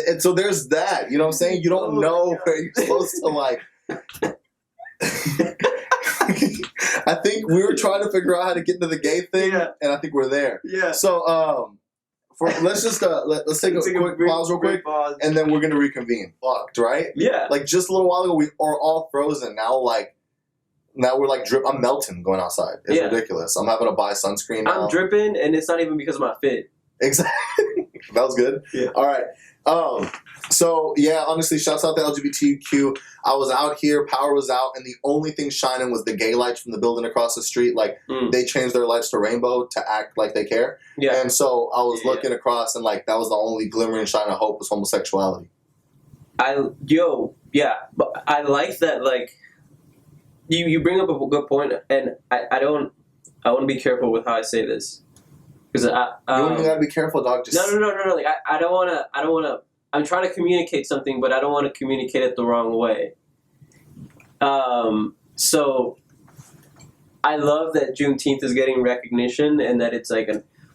And so there's that. You know what I'm saying? You don't know where you're supposed to like. I think we were trying to figure out how to get into the gay thing, and I think we're there. Yeah. So let's just let's take a quick pause real quick, and then we're gonna reconvene. Fucked, right? Yeah. Like just a little while ago, we are all frozen. Now we're like drip. I'm melting going outside. It's ridiculous. I'm having to buy sunscreen now. I'm dripping, and it's not even because of my fit. Exactly. That was good. Yeah. All right. So yeah, honestly, shouts out to LGBTQ. I was out here, power was out, and the only thing shining was the gay lights from the building across the street. Like they changed their lights to rainbow to act like they care. Yeah. And so I was looking across, and like that was the only glimmering shine of hope was homosexuality. But I like that. Like you bring up a good point, and I want to be careful with how I say this. Because you gotta be careful, dog. No. Like I don't wanna. I'm trying to communicate something, but I don't want to communicate it the wrong way. So I love that Juneteenth is getting recognition and that it's like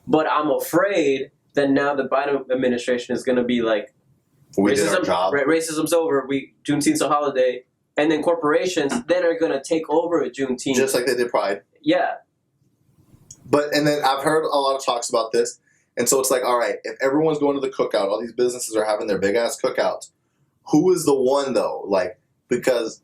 but I'm afraid that now the Biden administration is gonna be like, racism's over. Juneteenth's a holiday, and then corporations then are gonna take over at Juneteenth, just like they did Pride. Yeah. And then I've heard a lot of talks about this, and so it's like, all right, if everyone's going to the cookout, all these businesses are having their big ass cookouts. Who is the one though? Like, because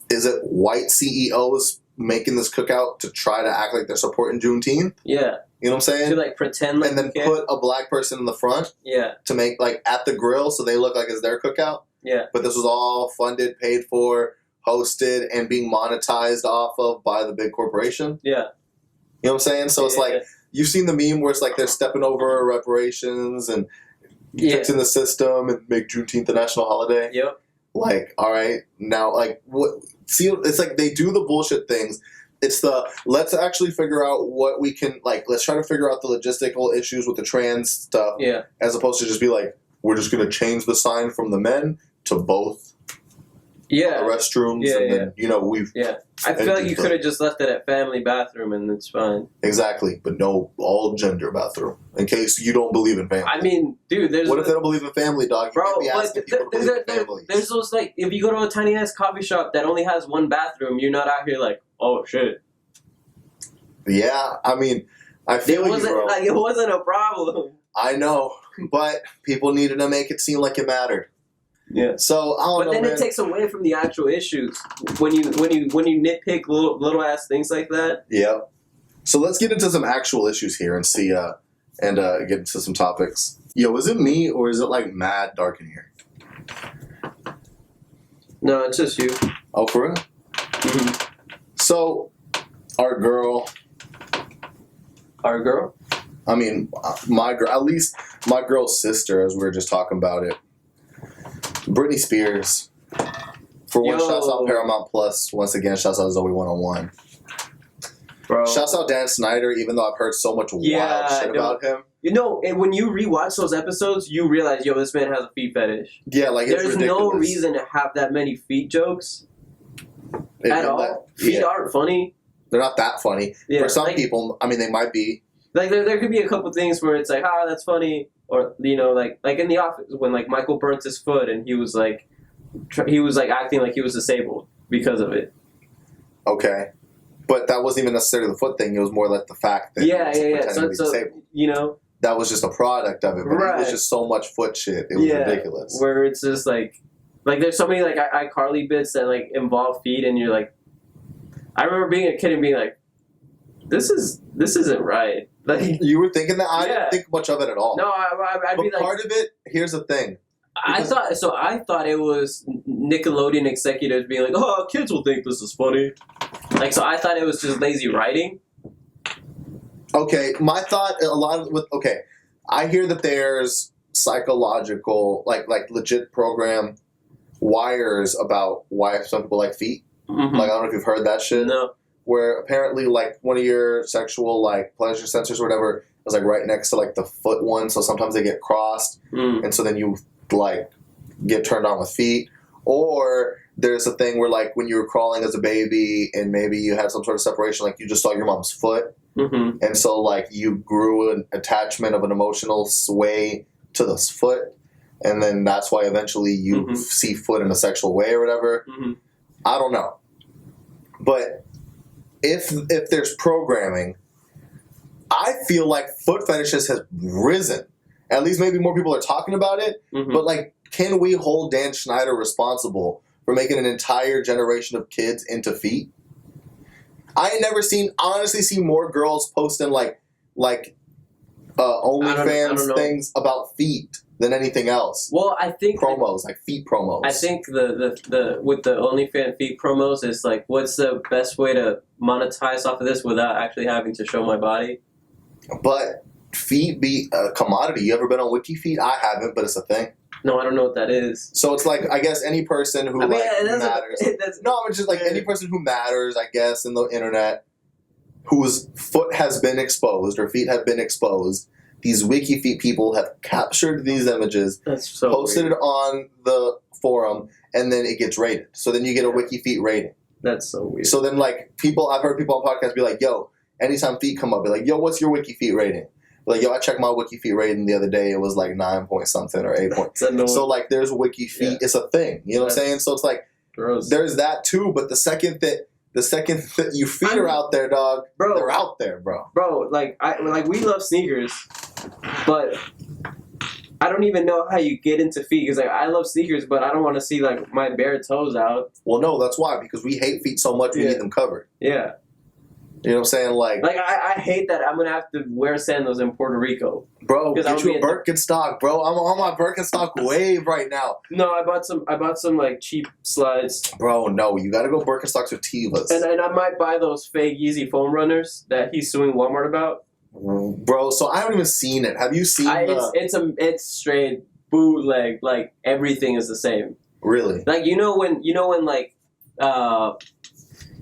is it white CEOs making this cookout to try to act like they're supporting Juneteenth? Yeah, you know what I'm saying? To like pretend like, and then put a black person in the front. Yeah, to make like at the grill so they look like it's their cookout. Yeah, but this was all funded, paid for, hosted, and being monetized off of by the big corporation. Yeah. You know what I'm saying? So it's like, you've seen the meme where it's like they're stepping over reparations and fixing the system and make Juneteenth a national holiday. Yep. Like, all right, now, like, what? See, it's like they do the bullshit things. It's let's actually figure out what we can, like, let's try to figure out the logistical issues with the trans stuff. Yeah. As opposed to just be like, we're just going to change the sign from the men to both. Yeah, restrooms, and then we've. Yeah, I feel like you could have just left it at family bathroom, and it's fine. Exactly, but no all gender bathroom. In case you don't believe in family. I mean, dude, what if they don't believe in family, dog? You can't be asking people to believe in family. There's those like, if you go to a tiny ass coffee shop that only has one bathroom, you're not out here like, oh shit. Yeah, I mean, I feel it wasn't a problem. I know, but people needed to make it seem like it mattered. Yeah. So I don't know. But then it takes away from the actual issues when you nitpick little ass things like that. Yeah. So let's get into some actual issues here and see get into some topics. Yo, is it me or is it like mad dark in here? No, it's just you. Oh, for real? Mm-hmm. So our girl. I mean, my girl. At least my girl's sister, as we were just talking about it. Britney Spears. For one, Yo. shouts out Paramount Plus. Once again, shouts out Zoe 101. Bro. Shouts out Dan Snyder, even though I've heard so much wild shit about him. You know, and when you rewatch those episodes, you realize, yo, this man has a feet fetish. Yeah, like it's There's ridiculous. no reason to have that many feet jokes at all. Feet aren't funny. They're not that funny. Yeah, For some like- people, I mean, they might be. Like there could be a couple things where it's like, that's funny, or you know, like in The Office when like Michael burnt his foot and he was like acting like he was disabled because of it. Okay. But that wasn't even necessarily the foot thing. It was more like the fact that he was pretending to be disabled. You know, That was just a product of it. But it was just so much foot shit. It was ridiculous. Where it's just like there's so many like iCarly bits that like involve feet, and you're like, I remember being a kid and being like, this isn't right. Like You were thinking that? I didn't think much of it at all. no, I'd But be like, part of it, here's the thing. I thought it was Nickelodeon executives being like, oh, kids will think this is funny. Like, so I thought it was just lazy writing. Okay, my thought, I hear that there's psychological, like legit program wires about why some people like feet. Mm-hmm. Like, I don't know if you've heard that shit. No. Where apparently, like, one of your sexual, like, pleasure sensors or whatever is, like, right next to, like, the foot one. So sometimes they get crossed. Mm. And so then you, like, get turned on with feet. Or there's a thing where, like, when you were crawling as a baby and maybe you had some sort of separation, like, you just saw your mom's foot. Mm-hmm. And so, like, you grew an attachment of an emotional sway to this foot. And then that's why eventually you see foot in a sexual way or whatever. Mm-hmm. I don't know. But if there's programming, I feel like foot fetishes has risen. At least maybe more people are talking about it. Mm-hmm. But, like, can we hold Dan Schneider responsible for making an entire generation of kids into feet? I ain't never honestly seen more girls posting like OnlyFans things about feet than anything else. Well, I think Promos, like feet promos. I think the with the OnlyFans feet promos is like, what's the best way to monetize off of this without actually having to show my body? But feet be a commodity. You ever been on Wiki Feet? I haven't, but it's a thing. No, I don't know what that is. So it's like, I guess any person who matters. No, it's just like any person who matters, I guess, in the internet, whose foot has been exposed or feet have been exposed. These Wiki Feet people have captured these images, posted it on the forum, and then it gets rated. So then you get a Wiki Feet rating. That's so weird. So then, like, I've heard people on podcasts be like, yo, anytime feet come up, be like, yo, what's your Wiki Feet rating? Like, yo, I checked my Wiki Feet rating the other day. It was like 9 point something or 8 point. So, like, there's Wiki Feet. Yeah. It's a thing. You know what I'm saying? So it's like, gross. There's that too. But the second that your feet are out there, dog, bro, they're out there, bro. Bro, we love sneakers, but I don't even know how you get into feet. Because, like, I love sneakers, but I don't want to see, like, my bare toes out. Well, no, that's why. Because we hate feet so much, we need them covered. Yeah. You know what I'm saying? Like I hate that I'm going to have to wear sandals in Puerto Rico. Bro, get you a Birkenstock, bro. I'm on my Birkenstock wave right now. No, I bought some like cheap slides. Bro, no, you got to go Birkenstocks with Tevas. And I might buy those fake Yeezy foam runners that he's suing Walmart about. Bro, so I haven't even seen it. Have you seen it's straight bootleg. Like, everything is the same. Really? Like, you know when like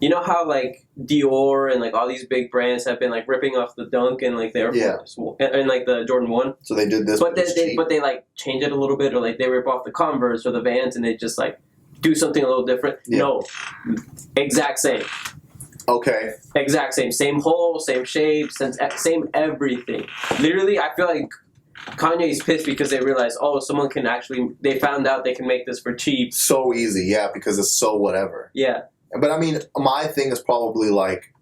you know how, like, Dior and, like, all these big brands have been, like, ripping off the Dunk and, like, the Air Force and, like, the Jordan 1? So they did this, but they, like, change it a little bit, or, like, they rip off the Converse or the Vans and they just, like, do something a little different. Yeah. No. Exact same. Okay. Exact same. Same hole, same shape, same everything. Literally, I feel like Kanye's pissed because they realized, someone can they found out they can make this for cheap. So easy, yeah, because it's so whatever. Yeah. But, I mean, my thing is probably, like,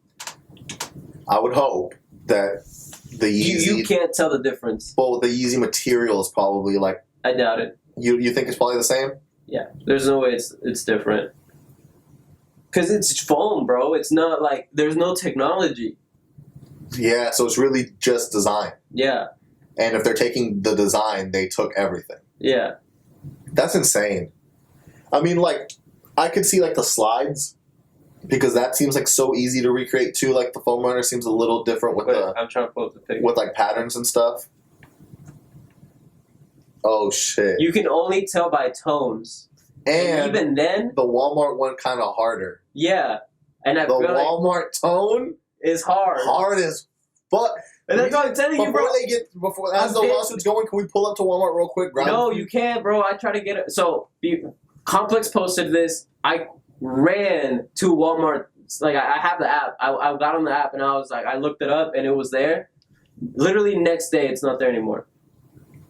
I would hope that the Yeezy... You can't tell the difference. Well, the Yeezy material is probably, like... I doubt it. You think it's probably the same? Yeah. There's no way it's different. Because it's foam, bro. It's not, like... There's no technology. Yeah, so it's really just design. Yeah. And if they're taking the design, they took everything. Yeah. That's insane. I mean, like, I could see, like, the slides... Because that seems like so easy to recreate too. Like the foam runner seems a little different with I'm trying to pull up the picture. With like patterns and stuff. Oh shit! You can only tell by tones, and even then, the Walmart one kind of harder. Yeah, and I the feel Walmart tone is hard as fuck. And that's what I'm telling you, bro. As the lawsuit's going, can we pull up to Walmart real quick? No, you can't, bro. I try to get it. So, Complex posted this. I ran to Walmart. Like, I have the app. I got on the app, and I was like, I looked it up, and it was there. Literally next day, it's not there anymore.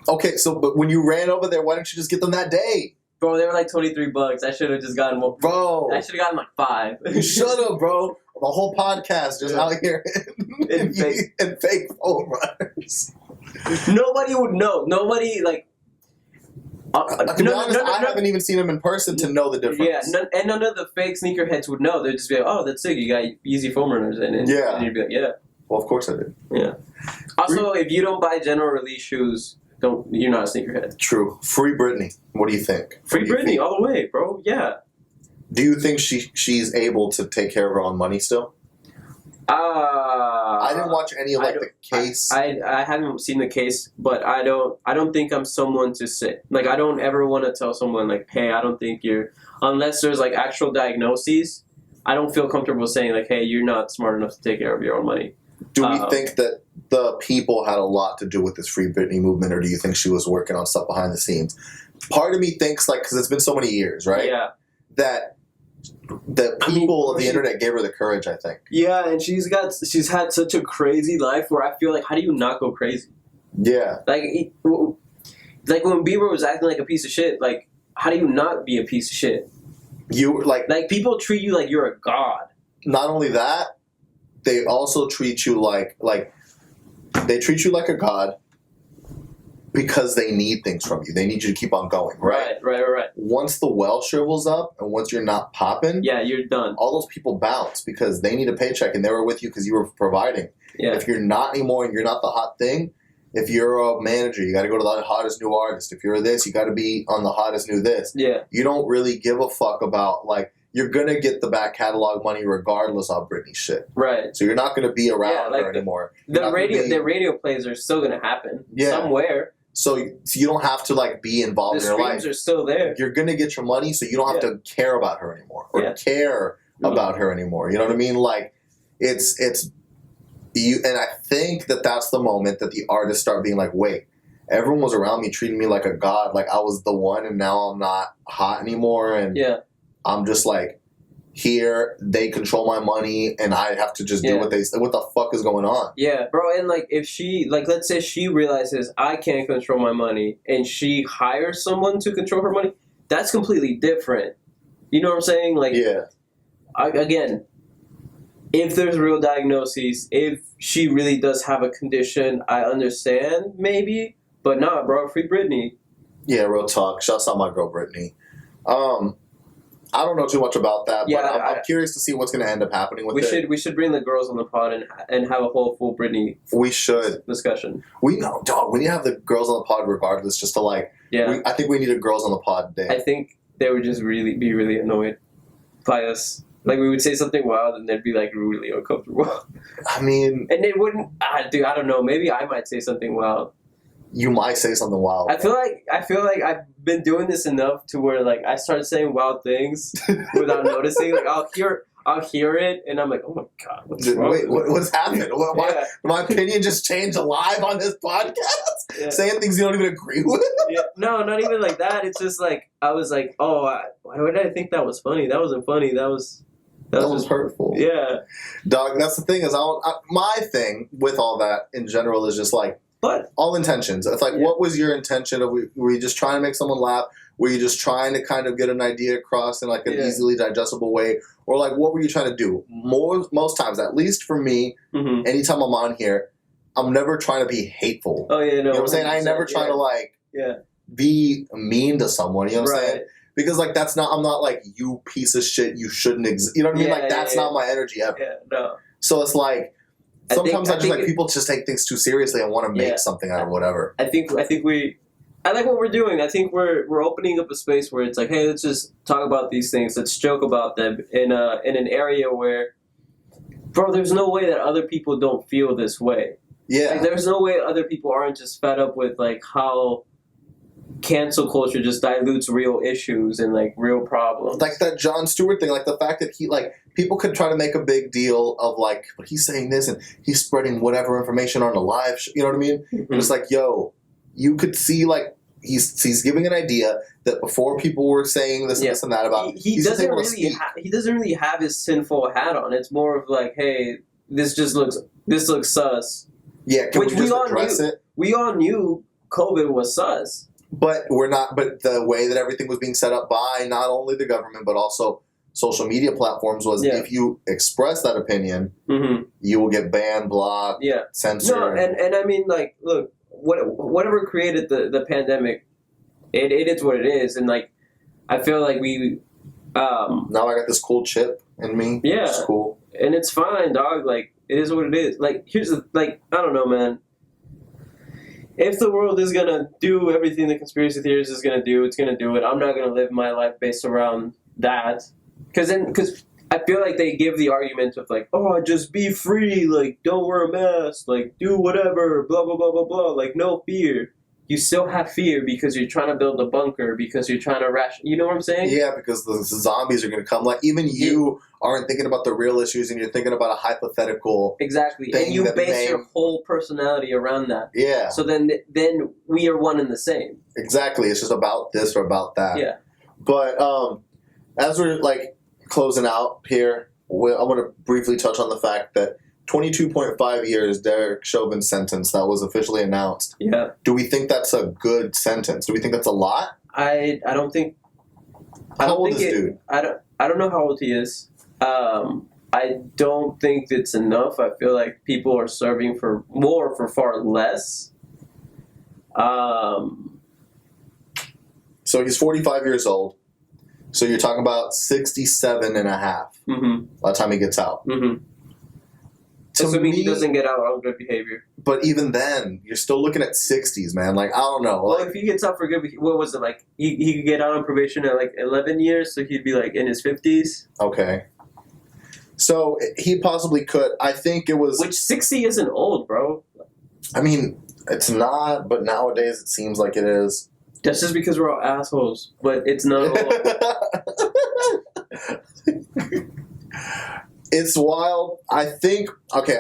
Okay, so, but when you ran over there, why didn't you just get them that day? Bro, they were like $23. I should have just gotten more. Bro. I should have gotten like 5. You should have, bro. The whole podcast just out here in fake phone runners. Nobody would know. Nobody, like... to be honest, I haven't even seen them in person to know the difference. Yeah, and none of the fake sneakerheads would know. They'd just be like, oh, that's sick. You got easy foam runners. And you'd be like, yeah. Well, of course I did. Yeah. Also, if you don't buy general release shoes, you're not a sneakerhead. True. Free Brittany. What do you think? Free Brittany all the way, bro. Yeah. Do you think she's able to take care of her own money still? I didn't watch any of the case. I haven't seen the case, but I don't think I'm someone to say, like, I don't ever want to tell someone like, hey, I don't think you're, unless there's like actual diagnoses, I don't feel comfortable saying like, hey, you're not smart enough to take care of your own money. Do we think that the people had a lot to do with this Free Britney movement, or do you think she was working on stuff behind the scenes? Part of me thinks, like, because it's been so many years, right? Yeah. That the people of the internet gave her the courage, I think. Yeah, and she's had such a crazy life where I feel like, how do you not go crazy? Yeah. Like when Bieber was acting like a piece of shit, like, how do you not be a piece of shit? You, like people treat you like you're a god. Not only that, they also treat you like they treat you like a god because they need things from you. They need you to keep on going, right? Right. Once the well shrivels up and once you're not popping, yeah, you're done. All those people bounce because they need a paycheck and they were with you because you were providing. Yeah. If you're not anymore and you're not the hot thing, if you're a manager, you got to go to the hottest new artist. If you're this, you got to be on the hottest new this. Yeah. You don't really give a fuck about, like, you're going to get the back catalog money regardless of Britney shit. Right. So you're not going to be around her anymore. The radio plays are still going to happen somewhere. So you don't have to, like, be involved in her life. The streams are still there. You're going to get your money, so you don't have to care about her anymore or care about her anymore. You know what I mean? Like, it's you, and I think that that's the moment that the artists start being like, wait, everyone was around me treating me like a god, like I was the one, and now I'm not hot anymore, and I'm just like here. They control my money, and I have to just do what they say. What the fuck is going on? Yeah, bro. And like, if she, like, let's say she realizes I can't control my money, and she hires someone to control her money, that's completely different. You know what I'm saying? Like, again, if there's real diagnoses, if she really does have a condition, I understand maybe, but nah, bro. Free Britney. Yeah, real talk. Shouts out my girl Brittany. I don't know too much about that, but I'm curious to see what's going to end up happening with it. We should bring the girls on the pod and have a whole full Britney. We should discussion. We need to have the girls on the pod regardless, just to like. Yeah. I think we need a girls on the pod day. I think they would just be really annoyed by us. Like, we would say something wild and they'd be like really uncomfortable. I mean, and they wouldn't. Dude, I don't know. Maybe I might say something wild. You might say something wild. I feel like I've been doing this enough to where, like, I start saying wild things without noticing. Like, I'll hear it and I'm like, oh my god, what's wrong? Wait, what's happened? My opinion just changed live on this podcast? Saying things you don't even agree with? No, not even like that. It's just like, I was like, oh, why did I think that was funny? That wasn't funny. That was hurtful. Yeah. Dog, that's the thing is, my thing with all that in general is just like, but all intentions. It's like, what was your intention? Were you just trying to make someone laugh? Were you just trying to kind of get an idea across in like an easily digestible way? Or like, what were you trying to do? Most times, at least for me, anytime I'm on here, I'm never trying to be hateful. Oh yeah, no. You know what I'm saying? I never try to like be mean to someone. You know what I'm saying? Because like I'm not like, you piece of shit, you shouldn't exist. You know what I mean? Like that's not my energy ever. Yeah, no. So it's like, sometimes I just like people just take things too seriously and want to make something out of whatever. I like what we're doing. I think we're opening up a space where it's like, hey, let's just talk about these things. Let's joke about them in an area where, bro, there's no way that other people don't feel this way. Yeah. Like, there's no way other people aren't just fed up with like how cancel culture just dilutes real issues and like real problems. Like that Jon Stewart thing, like the fact that he, like, people could try to make a big deal of like, but he's saying this and he's spreading whatever information on a live you know what I mean? Mhm. And it's like, yo, you could see like he's giving an idea that before people were saying this and this and that about he he's just doesn't able to really speak. he doesn't really have his tinfoil hat on. It's more of like, hey, this looks sus. Yeah, can Which we just we all address knew. it? We all knew COVID was sus. But we're not. But the way that everything was being set up by not only the government but also social media platforms was if you express that opinion, Mm-hmm. you will get banned, blocked, Yeah. censored. No, and I mean, like, look, whatever created the pandemic, it is what it is, and like, I feel like we, now I got this cool chip in me. Yeah. It's cool. and it's fine, dog. Like, it is what it is. Like, here's the, like, I don't know, man. If the world is gonna do everything the conspiracy theorists is gonna do, it's gonna do it. I'm not gonna live my life based around that, because I feel like they give the argument of like, oh, just be free, like, don't wear a mask, like, do whatever, blah blah blah blah blah, like, no fear. You still have fear because you're trying to build a bunker, because you're trying to you know what I'm saying? Yeah, because the zombies are going to come. Like, even you aren't thinking about the real issues, and you're thinking about a hypothetical. Exactly, thing and you that base your whole personality around that. Yeah, So then we are one and the same. exactly. It's just about this or about that. Yeah. But as we're like closing out here, I want to briefly touch on the fact that 22.5 years Derek Chauvin's sentence that was officially announced. Yeah. Do we think that's a good sentence? Do we think that's a lot? I don't think. How old is this dude? I don't know how old he is. I don't think it's enough. I feel like people are serving for more for far less. So he's 45 years old. So you're talking about 67 and a half Mm-hmm. by the time he gets out. Mm-hmm. To Assuming he me- doesn't get out on good behavior. But even then, you're still looking at 60s, man. Like, I don't know. Well, Like, if he gets out for good, what was it like? He could get out on probation at like 11 years, so he'd be like in his 50s. okay. So he possibly could. I think it was. Which 60 isn't old, bro. I mean, it's not, but nowadays it seems like it is. That's just because we're all assholes, but it's not old. It's wild. I think. Okay,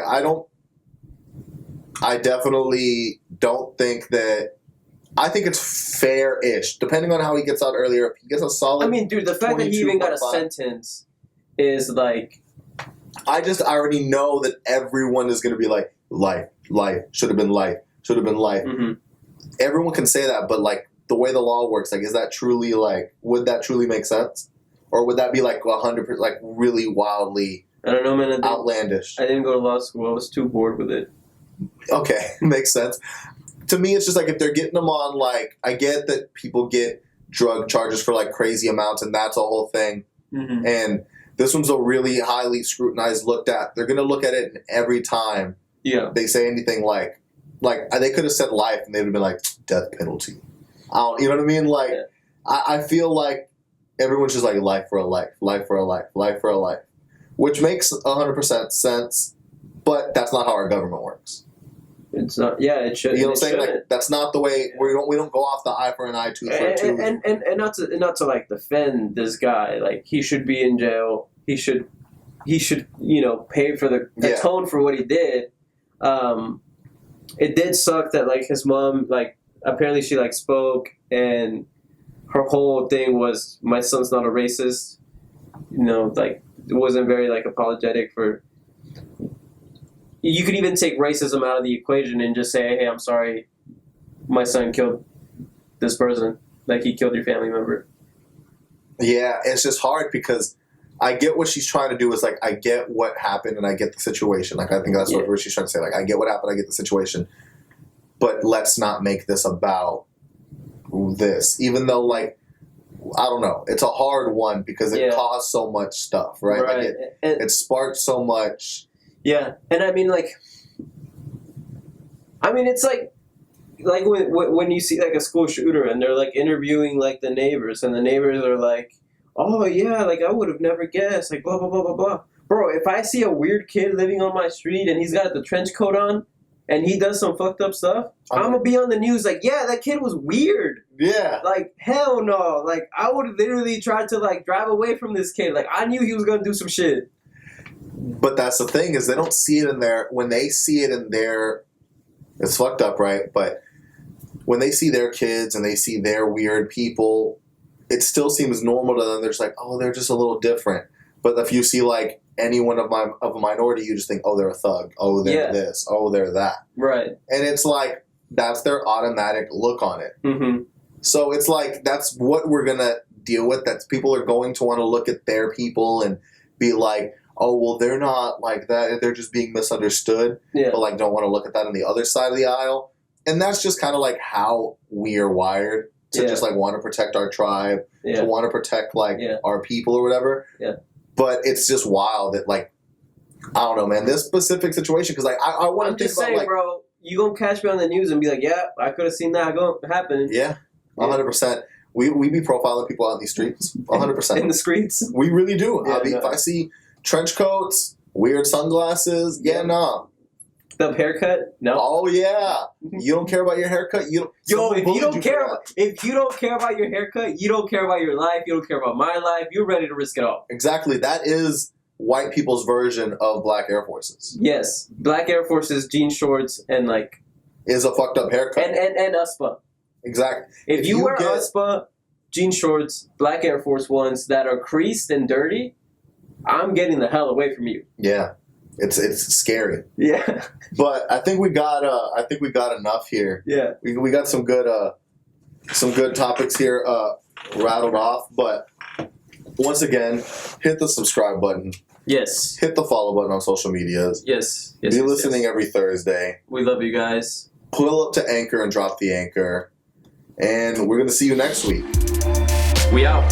I definitely don't think that. I think it's fair-ish, depending on how he gets out earlier. If he gets a solid. I mean, dude, the fact that he even got a 22.5. sentence is like, I already know that everyone is going to be like, life, should have been life, should have been life. mm-hmm. Everyone can say that, but like the way the law works, like, is that truly like, would that truly make sense? Or would that be like 100%, like really wildly I don't know, man. outlandish? I didn't go to law school. I was too bored with it. Okay, makes sense. To me, it's just like if they're getting them on, like, I get that people get drug charges for like crazy amounts and that's a whole thing. Mm-hmm. And this one's a really highly scrutinized, looked at. They're going to look at it and every time Yeah. they say anything like they could have said life and they'd have been like, death penalty. You know what I mean? Like, Yeah. I feel like everyone's just like, life for a life, life for a life, life for a life, which makes 100% sense, but that's not how our government works. It's not. Yeah, it should. You know what I'm it saying? shouldn't. Like, that's not the way. We don't go off the eye for an eye, tooth for a tooth. And not to like defend this guy. Like, he should be in jail. He should pay for the atone for what he did. It did suck that like his mom, like, apparently she like spoke and her whole thing was, my son's not a racist. You know, like, it wasn't very like apologetic for. You could even take racism out of the equation and just say, hey, I'm sorry, my son killed this person. Like, he killed your family member. Yeah, it's just hard because I get what she's trying to do. Is like, I get what happened and I get the situation. Like, I think that's what she's trying to say. Like, I get what happened, I get the situation. But let's not make this about this. Even though, like, I don't know. It's a hard one because it caused so much stuff, right? Like, it sparked so much. Yeah, and I mean, it's like when you see like a school shooter and they're like interviewing like the neighbors and the neighbors are like, oh yeah, like I would have never guessed, like blah blah blah blah blah. Bro, if I see a weird kid living on my street and he's got the trench coat on, and he does some fucked up stuff, I'm gonna be on the news like, yeah, that kid was weird. Yeah. Like, hell no. Like, I would literally try to, like, drive away from this kid. Like, I knew he was gonna do some shit. But that's the thing, is they don't see it in their... When they see it in their... It's fucked up, right? But when they see their kids and they see their weird people, it still seems normal to them. They're just like, oh, they're just a little different. But if you see, like, anyone of a minority, you just think, oh, they're a thug. Oh, they're this. Oh, they're that. Right. And it's like, that's their automatic look on it. Mm-hmm. So it's like, that's what we're going to deal with. That's people are going to want to look at their people and be like, oh, well, they're not like that. They're just being misunderstood. Yeah. But, like, don't want to look at that on the other side of the aisle. And that's just kind of like how we are wired to just, like, want to protect our tribe, to want to protect, like, our people or whatever. Yeah. But it's just wild that, like, I don't know, man, this specific situation, because, like, I want to think just saying, about, like, bro, you gonna catch me on the news and be like, yeah, I could have seen that happen. Yeah, 100%. We be profiling people out in these streets, 100%. In the streets? We really do. Yeah, If I see trench coats, weird sunglasses, nah. The haircut? No. Oh, yeah. You don't care about your haircut? You don't, Yo, if you don't for care that. if you don't care about your haircut, you don't care about your life, you don't care about my life, you're ready to risk it all. Exactly. That is white people's version of black Air Forces. Yes. Black Air Forces, jean shorts, and like... Is a fucked up haircut. And USPA. Exactly. If you wear USPA, jean shorts, black Air Force Ones that are creased and dirty, I'm getting the hell away from you. Yeah. It's scary. Yeah. But I think we got enough here. Yeah. We got some good topics here rattled off, but once again, hit the subscribe button. Yes. Hit the follow button on social medias. Yes. Be listening every Thursday. We love you guys. Pull up to Anchor and drop the anchor. And we're going to see you next week. We out.